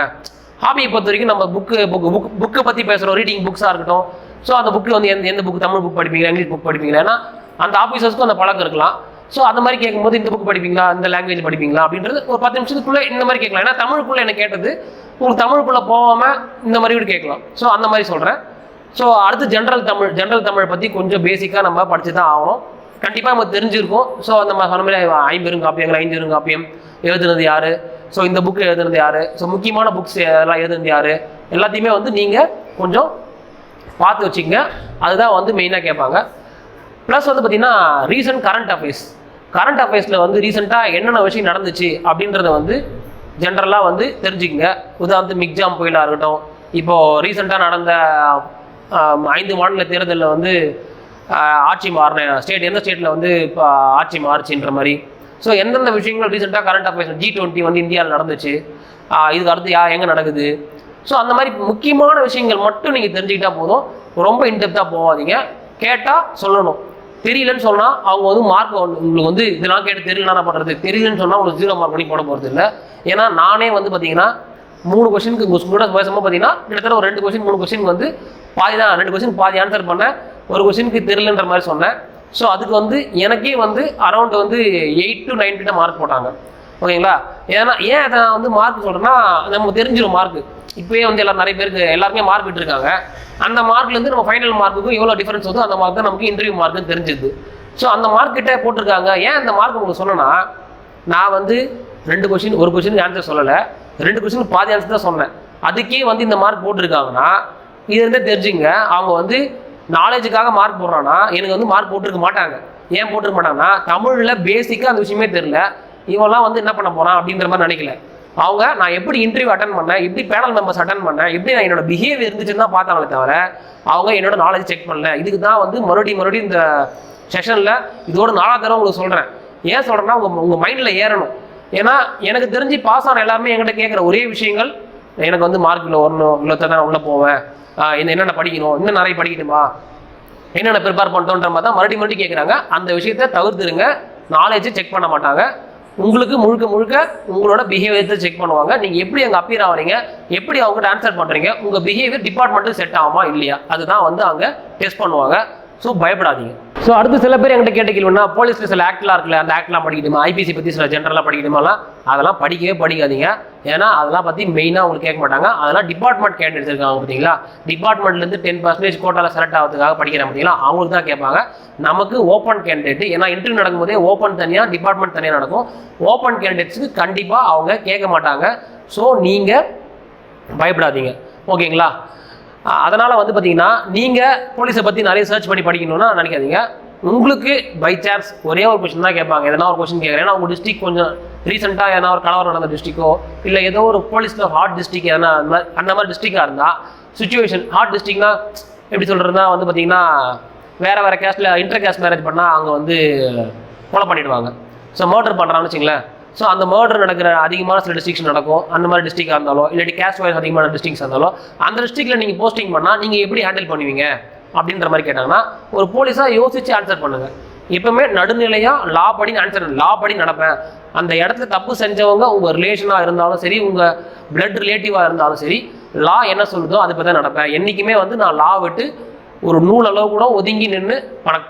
ஹாபியை பொறுத்த வரைக்கும் நம்ம புக்கை பற்றி பேசுகிறோம், ரீடிங் புக்ஸாக இருக்கட்டும். ஸோ அந்த புக்கு வந்து எந்த புக், தமிழ் புக் படிப்பீங்களா, இங்கிலீஷ் புக் படிப்பீங்களா, ஏன்னா அந்த ஆஃபீஸர்ஸ்க்கும் அந்த பழக்கம் இருக்கலாம். ஸோ அந்த மாதிரி கேட்கும்போது இந்த புக் படிப்பீங்களா, இந்த லாங்குவேஜ் படிப்பீங்களா அப்படின்றது ஒரு 10 நிமிஷத்துக்குள்ளே இந்த மாதிரி கேட்கலாம். ஏன்னா தமிழுக்குள்ளே என்ன கேட்டது உங்களுக்கு தமிழுக்குள்ளே போகாமல் இந்த மாதிரி கூட கேட்கலாம். ஸோ அந்த மாதிரி சொல்கிறேன். ஸோ அடுத்து ஜென்ரல் தமிழ் பற்றி கொஞ்சம் பேசிக்காக நம்ம படித்து தான் ஆகணும். கண்டிப்பாக நமக்கு தெரிஞ்சிருக்கும். ஸோ நம்ம சொன்ன மாதிரி 50 காப்பியம் எழுதுனது யார், ஸோ இந்த புக்கு எழுதுனது யார், ஸோ முக்கியமான புக்ஸ் எல்லாம் எழுதுனது யார், எல்லாத்தையுமே வந்து நீங்கள் கொஞ்சம் பார்த்து வச்சுக்கங்க. அதுதான் வந்து மெயினாக கேட்பாங்க. ப்ளஸ் வந்து பார்த்திங்கன்னா ரீசன்ட் கரண்ட் அஃபேர்ஸில் வந்து ரீசெண்டாக என்னென்ன விஷயம் நடந்துச்சு அப்படின்றத வந்து ஜென்ரலாக வந்து தெரிஞ்சுக்கங்க. உதாரணத்துக்கு மிக்ஜாம் புயலாக இருக்கட்டும், இப்போது ரீசெண்டாக நடந்த 5 மாநில தேர்தலில் வந்து ஆட்சி மாறின ஸ்டேட், எந்த ஸ்டேட்டில் வந்து இப்போ ஆட்சி மாறுச்சுன்ற மாதிரி. ஸோ எந்தெந்த விஷயங்கள் ரீசெண்டாக கரண்ட் அஃபேர்ஸ், G20 வந்து இந்தியாவில் நடந்துச்சு, இதுக்கு அடுத்து எங்கே நடக்குது, ஸோ அந்த மாதிரி முக்கியமான விஷயங்கள் மட்டும் நீங்கள் தெரிஞ்சுக்கிட்டா போதும். ரொம்ப இன்டெப்த்தாக போகாதீங்க. கேட்டால் சொல்லணும். தெரியலன்னு சொன்னால் அவங்க வந்து மார்க் உங்களுக்கு வந்து இதெல்லாம் கேட்டு தெரியலன்னா என்ன பண்ணுறது, தெரியலன்னு சொன்னால் உங்களுக்கு 0 மார்க் பண்ணி போட போகிறது இல்லை. ஏன்னா நானே வந்து பார்த்தீங்கன்னா 3 கொஸ்டினுக்கு உங்கள் கூட பேசும்போது பார்த்தீங்கன்னா கிட்டத்தட்ட ஒரு 2 கொஸ்டின் 3 கொஸ்டின் வந்து பாதி தான், 2 கொஸ்டின் பாதி ஆன்சர் பண்ணேன், ஒரு கொஸ்டினுக்கு தெரியலன்ற மாதிரி சொன்னேன். ஸோ அதுக்கு வந்து எனக்கே வந்து அரௌண்ட் வந்து 8 to 9 கிட்ட மார்க் போட்டாங்க. ஓகேங்களா? ஏன்னா ஏன் அதை வந்து மார்க் சொல்கிறேன்னா, நமக்கு தெரிஞ்சிடும் மார்க்கு. இப்போயே வந்து நிறைய பேருக்கு எல்லாருமே மார்க் விட்டுருக்காங்க. அந்த மார்க்லேருந்து நம்ம ஃபைனல் மார்க்குக்கும் எவ்வளோ டிஃபரன்ஸ் வருதோ அந்த மார்க் தான் நமக்கு இன்டர்வியூ மார்க்குன்னு தெரிஞ்சுது. ஸோ அந்த மார்க் கிட்டே போட்டிருக்காங்க. ஏன் அந்த மார்க் உங்களுக்கு சொன்னேன்னா, நான் வந்து 2 கொஸ்டின், ஒரு கொஸ்டினுக்கு ஆன்சர் சொல்லலை, 2 கொஸ்டினுக்கு பாதி ஆன்சர் தான் சொன்னேன். அதுக்கே வந்து இந்த மார்க் போட்டிருக்காங்கன்னா இது இருந்தே தெரிஞ்சுங்க, அவங்க வந்து நாலேஜுக்காக மார்க் போடுறான்னா எனக்கு வந்து மார்க் போட்டிருக்க மாட்டாங்க. ஏன் போட்டிருக்க மாட்டாங்கன்னா, தமிழில் பேசிக்காக அந்த விஷயமே தெரியல, இவெல்லாம் வந்து என்ன பண்ண போகிறான் அப்படின்ற மாதிரி நினைக்கல. அவங்க நான் எப்படி இன்டர்வியூ அட்டன் பண்ணேன், எப்படி பேனல் மெம்பர்ஸ் அட்டன் பண்ணேன், எப்படி நான் என்னோட பிஹேவியர் இருந்துச்சுன்னு தான் பார்த்தாங்களே தவிர அவங்க என்னோட நாலேஜ் செக் பண்ணல. இதுக்கு தான் வந்து மறுபடியும் இந்த செஷனில் இதோட 4ஆவது தடவை உங்களுக்கு சொல்கிறேன். ஏன் சொல்கிறேன்னா, உங்கள் மைண்டில் ஏறணும். ஏன்னா எனக்கு தெரிஞ்சு பாஸ் ஆன எல்லாருமே என்கிட்ட கேட்குற ஒரே விஷயங்கள், எனக்கு வந்து மார்க்கில் வரணும், இவ்வளோ தான் உள்ளே போவேன், என்னென்ன படிக்கணும், இன்னும் நிறைய படிக்கணுமா, என்னென்ன ப்ரிப்பேர் பண்ணிட்டோன்ற மாதிரி தான் மறுபடியும் கேட்குறாங்க. அந்த விஷயத்தை தவிர்த்துருங்க. நாலேஜை செக் பண்ண மாட்டாங்க. உங்களுக்கு முழுக்க உங்களோட பிஹேவியரை செக் பண்ணுவாங்க. நீங்கள் எப்படி அங்கே அப்பியர் ஆகிறீங்க, எப்படி அவங்ககிட்ட ஆன்சர் பண்ணுறீங்க, உங்கள் பிஹேவியர் டிபார்ட்மெண்ட்டுக்கு செட் ஆகுமா இல்லையா, அதுதான் வந்து அங்கே டெஸ்ட் பண்ணுவாங்க. ஸோ பயப்படாதீங்க. ஸோ அடுத்து சில பேர் என்கிட்ட கேட்ட கேள்வினா, போலீஸில் சில ஆக்ட்லாம் இருக்குல்ல, அந்த ஆக்ட்லாம் படிக்கணுமா, ஐபிசி பற்றி சில ஜென்ரலாக படிக்கணுமாலாம், அதெல்லாம் படிக்கவே படிக்காதீங்க. ஏன்னா அதெல்லாம் பற்றி மெயினாக உங்களுக்கு கேட்க மாட்டாங்க. அதெல்லாம் டிபார்ட்மெண்ட் கேண்டிடேட்ஸ் இருக்காங்க பார்த்தீங்களா, டிபார்ட்மெண்ட்லேருந்து 10% கோட்டாவில் செலக்ட் ஆகிறதுக்காக படிக்கிறேன் பார்த்தீங்களா, அவங்களுக்கு தான் கேட்பாங்க. நமக்கு ஓப்பன் கேண்டிடேட், ஏன்னா இன்டர்வியூ நடக்கும்போதே ஓப்பன் தனியாக, டிபார்ட்மெண்ட் தனியாக நடக்கும். ஓப்பன் கேண்டிடேட்ஸுக்கு கண்டிப்பாக அவங்க கேட்க மாட்டாங்க. ஸோ நீங்கள் பயப்படாதீங்க. ஓகேங்களா? அதனால் வந்து பார்த்தீங்கன்னா, நீங்கள் போலீஸை பற்றி நிறைய சர்ச் பண்ணி படிக்கணும்னா நினைக்காதீங்க. உங்களுக்கு பை சான்ஸ் ஒரே ஒரு கொஸ்டின் தான் கேட்பாங்க. எதனா ஒரு கொஸ்டின் கேட்குறேன், ஏன்னா உங்கள் டிஸ்ட்ரிக் கொஞ்சம் ரீசெண்டாக எதனா ஒரு கலவரம் நடந்த டிஸ்ட்ரிக்கோ, இல்லை ஏதோ ஒரு போலீஸில் ஹாட் டிஸ்ட்ரிக் எதனா அந்த மாதிரி டிஸ்ட்ரிக்டாக இருந்தால், சுச்சுவேஷன் ஹாட் டிஸ்ட்ரிக்னா எப்படி சொல்கிறதுனா வந்து பார்த்தீங்கன்னா, வேறு கேஸ்ட்டில் இன்டர் கேஸ்ட் மேரேஜ் பண்ணால் அங்கே வந்து கொலை பண்ணிவிடுவாங்க. ஸோ மர்டர் பண்ணுறான்னு வச்சுங்களேன். ஸோ அந்த மர்டர் நடக்கிற அதிகமான சில டிஸ்ட்ரிக்ஸ் நடக்கும். அந்த மாதிரி டிஸ்ட்ரிக்டாக இருந்தாலும், இல்லாட்டி கேஸ்ட் வைஸ் அதிகமான டிஸ்ட்ரிக்ஸ் இருந்தாலும், அந்த டிஸ்ட்ரிக்டில் நீங்கள் போஸ்டிங் பண்ணால் நீங்கள் எப்படி ஹேண்டில் பண்ணுவீங்க அப்படின்ற மாதிரி கேட்டாங்கன்னா, ஒரு போலீஸாக யோசித்து ஆன்சர் பண்ணுங்கள். எப்பவுமே நடுநிலையாக லா படி நடப்பேன். அந்த இடத்துல தப்பு செஞ்சவங்க உங்கள் ரிலேஷனாக இருந்தாலும் சரி, உங்கள் பிளட் ரிலேட்டிவாக இருந்தாலும் சரி, லா என்ன சொல்லுதோ அதை பற்றி தான் நடப்பேன். என்றைக்குமே வந்து நான் லா விட்டு ஒரு நூல் அளவு கூட ஒதுங்கி நின்று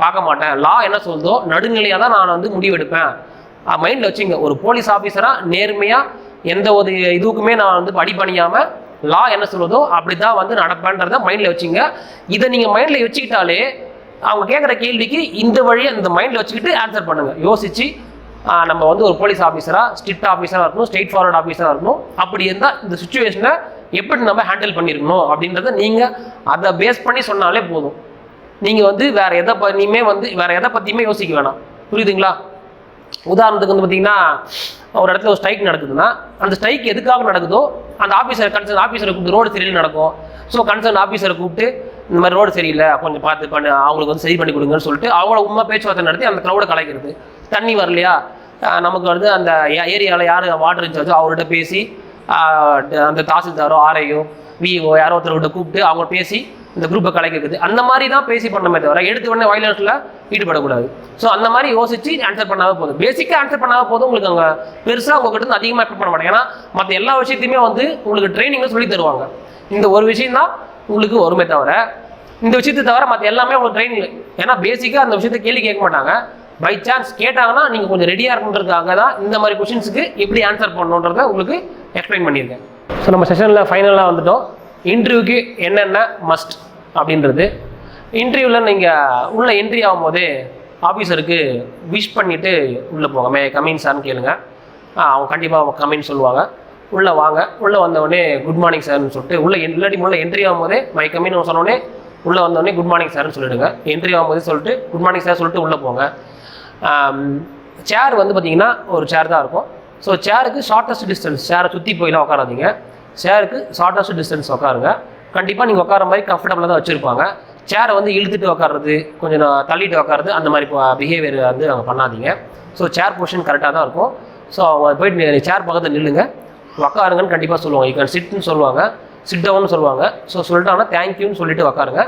பார்க்க மாட்டேன். லா என்ன சொல்லுதோ நடுநிலையாக தான் நான் வந்து முடிவெடுப்பேன். மைண்டில் வச்சுங்க. ஒரு போலீஸ் ஆஃபீஸராக நேர்மையாக எந்த ஒரு இதுக்குமே நான் வந்து படிப்பணியாமல் லா என்ன சொல்லுதோ அப்படி தான் வந்து நடப்பேன்றத மைண்டில் வச்சுங்க. இதை நீங்கள் மைண்டில் வச்சுக்கிட்டாலே அவங்க கேட்குற கேள்விக்கு இந்த வழியை இந்த மைண்டில் வச்சுக்கிட்டு ஆன்சர் பண்ணுங்கள். யோசிச்சு நம்ம வந்து ஒரு போலீஸ் ஆஃபீஸராக ஸ்ட்ரிக்ட் ஆஃபீஸராக இருக்கணும், ஸ்ட்ரெயிட் ஃபார்வர்ட் ஆஃபீஸராக இருக்கணும். அப்படி இருந்தால் இந்த சுச்சுவேஷனை எப்படி நம்ம ஹேண்டில் பண்ணியிருக்கணும் அப்படின்றத நீங்கள் அதை பேஸ் பண்ணி சொன்னாலே போதும். நீங்கள் வந்து வேறு எதை பற்றியுமே யோசிக்க வேணாம். புரியுதுங்களா? உதாரணத்துக்கு வந்து பார்த்தீங்கன்னா ஒரு இடத்துல ஒரு ஸ்ட்ரைக் நடக்குதுன்னா அந்த ஸ்ட்ரைக் எதுக்காக நடக்குதோ அந்த கன்சர்ன் ஆஃபீஸரை கூப்பிட்டு ரோடு சரியில்லை நடக்கும். ஸோ கன்சர்ன் ஆஃபீஸரை கூப்பிட்டு இந்த மாதிரி ரோடு சரியில்லை கொஞ்சம் பார்த்து அவங்களுக்கு வந்து சரி பண்ணி கொடுங்கன்னு சொல்லிட்டு அவங்கள உண்மை பேச்சுவார்த்தை நடத்தி அந்த க்ரௌடை கலைக்கிறது. தண்ணி வரலையா, நமக்கு வந்து அந்த ஏரியாவில் யார் வாட்டர் இன்சார்ஜோ அவர்கிட்ட பேசி அந்த தாசில்தாரோ ஆர்ஐயோ விஓ யாரோ ஒருத்தர்கிட்ட கூப்பிட்டு அவங்க பேசி இந்த குரூப்பை கலைக்கிறது. அந்த மாதிரி தான் பேசி பண்ணமே தவிர எடுத்து உடனே வயலன்ஸில் ஈடுபடக்கூடாது. ஸோ அந்த மாதிரி யோசிச்சு ஆன்சர் பண்ணாத போதும். பேசிக்காக ஆன்சர் பண்ணாத போதும். உங்களுக்கு அங்கே பெருசாக உங்ககிட்ட இருந்து அதிகமாக எக்ஸ்பெக்ட் பண்ண மாட்டாங்க. ஏன்னா மற்ற எல்லா விஷயத்தையுமே வந்து உங்களுக்கு ட்ரைனிங்கில் சொல்லி தருவாங்க. இந்த ஒரு விஷயம் தான் உங்களுக்கு வருமே தவிர இந்த விஷயத்தை தவிர மற்ற எல்லாமே உங்களுக்கு ட்ரைனிங். ஏன்னா பேசிக்காக அந்த விஷயத்தை கேள்வி கேட்க மாட்டாங்க. பை சான்ஸ் கேட்டாங்கன்னா நீங்கள் கொஞ்சம் ரெடியாக இருக்கணுன்றதுக்காக தான் இந்த மாதிரி கொஷின்ஸுக்கு எப்படி ஆன்சர் பண்ணணுன்றதை உங்களுக்கு எக்ஸ்பிளைன் பண்ணியிருக்கேன். ஸோ நம்ம செஷனில் ஃபைனலாக வந்துட்டோம். இன்டர்வியூக்கு என்னென்ன மஸ்ட் அப்படின்றது. இன்டர்வியூவில் நீங்கள் உள்ள என்ட்ரி ஆகும்போது ஆஃபீஸருக்கு விஷ் பண்ணிவிட்டு உள்ளே போங்க. மே கமின் சார்னு கேளுங்க. அவங்க கண்டிப்பாக கமின்னு சொல்லுவாங்க. உள்ளே வாங்க. உள்ளே வந்தவொடனே குட் மார்னிங் சார்னு சொல்லிட்டு உள்ள என்ட்ரி ஆகும்போதே மை கமின்னு சொன்னோடனே உள்ளே வந்தோடனே குட் மார்னிங் சார்னு சொல்லிவிடுங்க. என்ட்ரி ஆகும்போதே சொல்லிட்டு குட் மார்னிங் சார் சொல்லிட்டு உள்ளே போங்க. சேர் வந்து பார்த்தீங்கன்னா ஒரு சேர் தான் இருக்கும். ஸோ சேருக்கு ஷார்ட்டஸ்ட் டிஸ்டன்ஸ், சேரை சுற்றி போயெல்லாம் உட்காராதீங்க. சேருக்கு ஷார்ட்டஸ்ட் டிஸ்டன்ஸ் உட்காருங்க. கண்டிப்பாக நீங்கள் உட்கார மாதிரி கம்ஃபர்டபுளாக தான் வச்சுருப்பாங்க. சேரை வந்து இழுத்துட்டு உட்காறது, கொஞ்சம் தள்ளிட்டு உட்காறது, அந்த மாதிரி பிஹேவியர் வந்து அவங்க பண்ணாதீங்க. ஸோ சேர் பொசிஷன் கரெக்டாக தான் இருக்கும். ஸோ அவங்க போயிட்டு சேர் பக்கத்தில் நில்லுங்க, உட்காருங்கன்னு கண்டிப்பாக சொல்லுவாங்க. யூ கேன் சிட்னு சொல்லுவாங்க, சிட் டவுன்னு சொல்லுவாங்க. ஸோ சொல்லிட்டாங்கன்னா தேங்க்யூன்னு சொல்லிட்டு உட்காருங்க.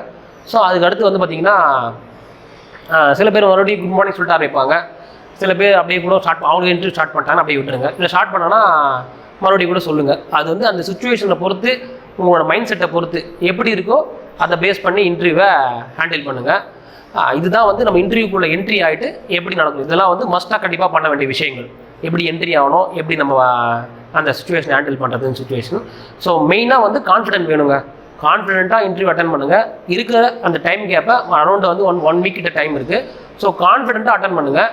ஸோ அதுக்கு அடுத்து வந்து பார்த்தீங்கன்னா சில பேர் மறுபடியும் குட் மார்னிங் சொல்லிட்டு ஆரம்பிப்பாங்க. சில பேர் அப்படியே கூட அவங்க இன்டர்வியூ ஸ்டார்ட் பண்ணிட்டாங்க அப்படியே விட்டுருங்க. இல்லை ஸ்டார்ட் பண்ணோன்னா மறுபடியும் கூட சொல்லுங்கள். அது வந்து அந்த சுச்சுவேஷனை பொறுத்து உங்களோட மைண்ட் செட்டை பொறுத்து எப்படி இருக்கோ அதை பேஸ் பண்ணி இன்டர்வியூவை ஹேண்டில் பண்ணுங்கள். இதுதான் வந்து நம்ம இன்டர்வியூக்குள்ளே என்ட்ரி ஆகிட்டு எப்படி நடக்கும். இதெல்லாம் வந்து மஸ்ட்டாக கண்டிப்பாக பண்ண வேண்டிய விஷயங்கள். எப்படி என்ட்ரி ஆகணும், எப்படி நம்ம அந்த சுச்சுவேஷன் ஹேண்டில் பண்ணுறதுன்னு சுச்சுவேஷன். ஸோ மெயினாக வந்து கான்ஃபிடென்ட் வேணுங்க. கான்ஃபிடென்ட்டாக இன்டர்வியூ அட்டன் பண்ணுங்கள். இருக்கிற அந்த டைம் கேப்பை அரௌண்ட் வந்து ஒன் வீக் கிட்ட டைம் இருக்குது. ஸோ கான்ஃபிடென்ட்டாக அட்டன் பண்ணுங்கள்.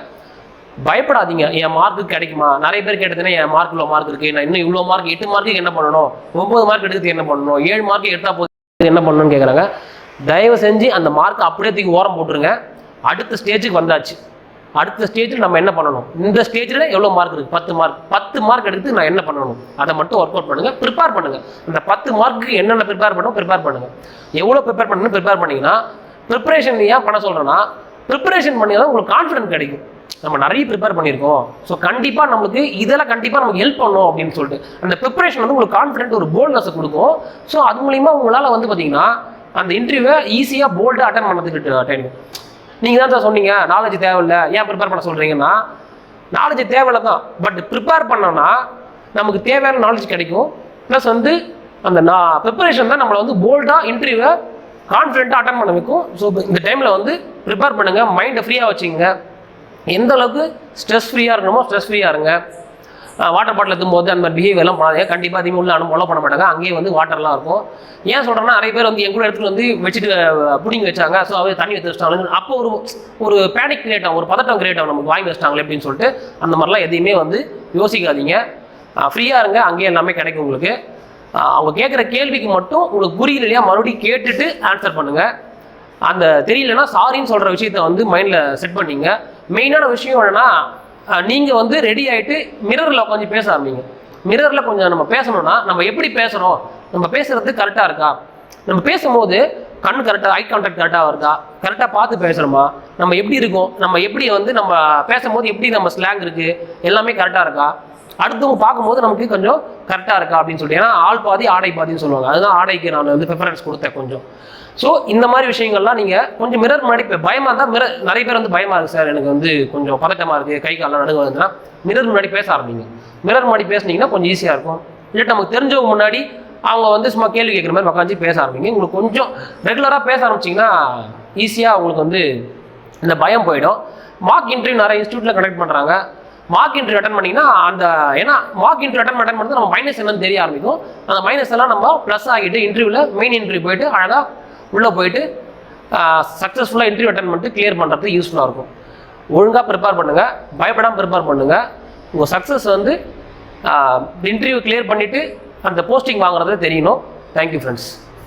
பயப்படாதீங்க. என் மார்க்கு கிடைக்குமா? நிறைய பேர் கேட்டதுன்னா என் மார்க் இவ்வளோ மார்க் இருக்குது, நான் இன்னும் இவ்வளோ மார்க் 8 மார்க்குக்கு என்ன பண்ணணும், 9 மார்க் எடுத்து என்ன பண்ணணும், 7 மார்க் எடுத்தால் போது என்ன பண்ணணும்னு கேட்குறாங்க. தயவு செஞ்சு அந்த மார்க் அப்படியே தூக்கி ஓரம் போட்டுருங்க. அடுத்த ஸ்டேஜுக்கு வந்தாச்சு. அடுத்த ஸ்டேஜில் நம்ம என்ன பண்ணணும், இந்த ஸ்டேஜில் எவ்வளோ மார்க் இருக்குது, 10 மார்க் எடுத்து நான் என்ன பண்ணணும் அதை மட்டும் ஒர்க் அவுட் பண்ணுங்கள். ப்ரிப்பேர் பண்ணுங்கள். அந்த 10 மார்க்குக்கு என்னென்ன ப்ரிப்பேர் பண்ணுங்கள். எவ்வளோ ப்ரிப்பேர் பண்ணணும் ப்ரிப்பேர் பண்ணிங்கன்னா, ப்ரிப்பரேஷன் ஏன் பண்ண சொல்கிறேன்னா, ப்ரிப்பரேஷன் பண்ணி தான் உங்களுக்கு கான்ஃபிடென்ட் கிடைக்கும். நம்ம நிறைய ப்ரிப்பேர் பண்ணியிருக்கோம், ஸோ கண்டிப்பாக நமக்கு இதெல்லாம் கண்டிப்பாக நமக்கு ஹெல்ப் பண்ணும் அப்படின்னு சொல்லிட்டு அந்த ப்ரிப்பரேஷன் வந்து உங்களுக்கு கான்ஃபிடென்ட் ஒரு போல்ட்னஸை கொடுக்கும். ஸோ அது மூலிமா உங்களால் வந்து பார்த்தீங்கன்னா அந்த இன்டர்வியூவை ஈஸியாக போல்டாக அட்டன் பண்ணதுக்கு டைம். நீங்கள் தான் சார் சொன்னீங்க நாலேஜ் தேவையில்லை, ஏன் ப்ரிப்பேர் பண்ண சொல்கிறீங்கன்னா, நாலேஜ் தேவையில்லை தான். பட் ப்ரிப்பேர் பண்ணோன்னா நமக்கு தேவையான நாலேஜ் கிடைக்கும். ப்ளஸ் வந்து அந்த ப்ரிப்பரேஷன் தான் நம்மளை வந்து போல்டாக இன்டர்வியூவை கான்ஃபிடென்ட்டாக அட்டன் பண்ண வைக்கும். ஸோ இந்த டைமில் வந்து ப்ரிப்பேர் பண்ணுங்கள். மைண்டை ஃப்ரீயாக வச்சுங்க. எந்த அளவுக்கு ஸ்ட்ரெஸ் ஃப்ரீயாக இருக்கணுமோ ஸ்ட்ரெஸ் ஃப்ரீயாக இருங்க. வாட்டர் பாட்டில் எத்தும்போது அந்த மாதிரி பிஹேவியர்லாம் பண்ணாதீங்க. கண்டிப்பாக அதிகமாக உள்ள ஃபாலோ பண்ண மாட்டாங்க. அங்கேயே வந்து வாட்டர்லாம் இருக்கும். ஏன் சொல்கிறேன்னா, நிறைய பேர் வந்து என் கூட எடுத்துகிட்டு வந்து வச்சுட்டு புடிங்கி வச்சாங்க, ஸோ அவர் தண்ணி எடுத்து வச்சிட்டாங்க. அப்போ ஒரு பேனிக் கிரியேட் ஆகும், ஒரு பதட்டம் கிரியேட் ஆகும், நமக்கு வாங்கி வச்சிட்டாங்களே அப்படின்னு சொல்லிட்டு அந்த மாதிரிலாம் எதையுமே வந்து யோசிக்காதீங்க. ஃப்ரீயாக இருங்க. அங்கேயே எல்லாமே கிடைக்கும் உங்களுக்கு. அவங்க கேட்குற கேள்விக்கு மட்டும் உங்களுக்கு புரியல இல்லையா மறுபடியும் கேட்டுட்டு ஆன்சர் பண்ணுங்கள். அந்த தெரியலன்னா சாரின்னு சொல்கிற விஷயத்த வந்து மைண்டில் செட் பண்ணிங்க. மெயினான விஷயம் என்னென்னா, நீங்கள் வந்து ரெடி ஆகிட்டு மிரரில் உட்காந்து பேச ஆரம்பிங்க. மிரரில் கொஞ்சம் நம்ம பேசணும்னா நம்ம எப்படி பேசுகிறோம், நம்ம பேசுகிறது கரெக்டாக இருக்கா, நம்ம பேசும்போது கண் கரெக்டாக, ஐ கான்டாக்ட் கரெக்டாக வருதா, கரெக்டாக பார்த்து பேசுகிறோமா, நம்ம எப்படி இருக்கோம், நம்ம எப்படி வந்து நம்ம பேசும்போது எப்படி நம்ம ஸ்லாங் இருக்குது, எல்லாமே கரெக்டாக இருக்கா, அடுத்தவங்க பார்க்கும்போது நமக்கு கொஞ்சம் கரெக்டாக இருக்கா அப்படின்னு சொல்லிட்டு. ஏன்னா ஆள் பாதி ஆடை பாதின்னு சொல்லுவாங்க. அதுதான் ஆடைக்கு நான் வந்து ப்ரிஃபரன்ஸ் கொடுத்தேன் கொஞ்சம். ஸோ இந்த மாதிரி விஷயங்கள்லாம் நீங்கள் கொஞ்சம் மிரர் முன்னாடி பயமாக இருந்தால் நிறைய பேர் வந்து பயமாக இருக்குது சார், எனக்கு வந்து கொஞ்சம் பதட்டமாக இருக்குது, கை காலெலாம் நடுங்க வந்துன்னா மிரர் முன்னாடி பேச ஆரம்பிங்க. மிரர் முன்னாடி பேசுனீங்கன்னா கொஞ்சம் ஈஸியாக இருக்கும். இல்லை நமக்கு தெரிஞ்சவங்க முன்னாடி அவங்க வந்து சும்மா கேள்வி கேட்குற மாதிரி உட்காந்து பேச ஆரம்பிங்க. உங்களுக்கு கொஞ்சம் ரெகுலராக பேச ஆரம்பிச்சிங்கன்னா ஈஸியாக உங்களுக்கு வந்து இந்த பயம் போயிடும். மார்க் இன்டர்வியூ நிறைய இன்ஸ்டியூட்டில் கண்டக்ட் பண்ணுறாங்க. மார்க் இன்டர்வியூ அட்டன் பண்ணிங்கன்னா அந்த ஏன்னா மார்க் இன்டர்வியூ அட்டன் பண்ணுறது நம்ம மைனஸ் என்னன்னு தெரிய ஆரம்பிக்கும். அந்த மைனஸ் எல்லாம் நம்ம ப்ளஸ் ஆகிட்டு இன்டர்வியூவில் மெயின் இன்டர்வியூ போயிட்டு அழகாக உள்ளே போயிட்டு சக்ஸஸ்ஃபுல்லாக இன்டர்வியூ அட்டன் பண்ணிட்டு கிளியர் பண்ணுறது யூஸ்ஃபுல்லாக இருக்கும். ஒழுங்காக ப்ரிப்பேர் பண்ணுங்கள், பயப்படாமல் ப்ரிப்பேர் பண்ணுங்கள். உங்கள் சக்ஸஸ் வந்து இன்டர்வியூ கிளியர் பண்ணிவிட்டு அந்த போஸ்டிங் வாங்குறதே தெரியணும். Thank you friends.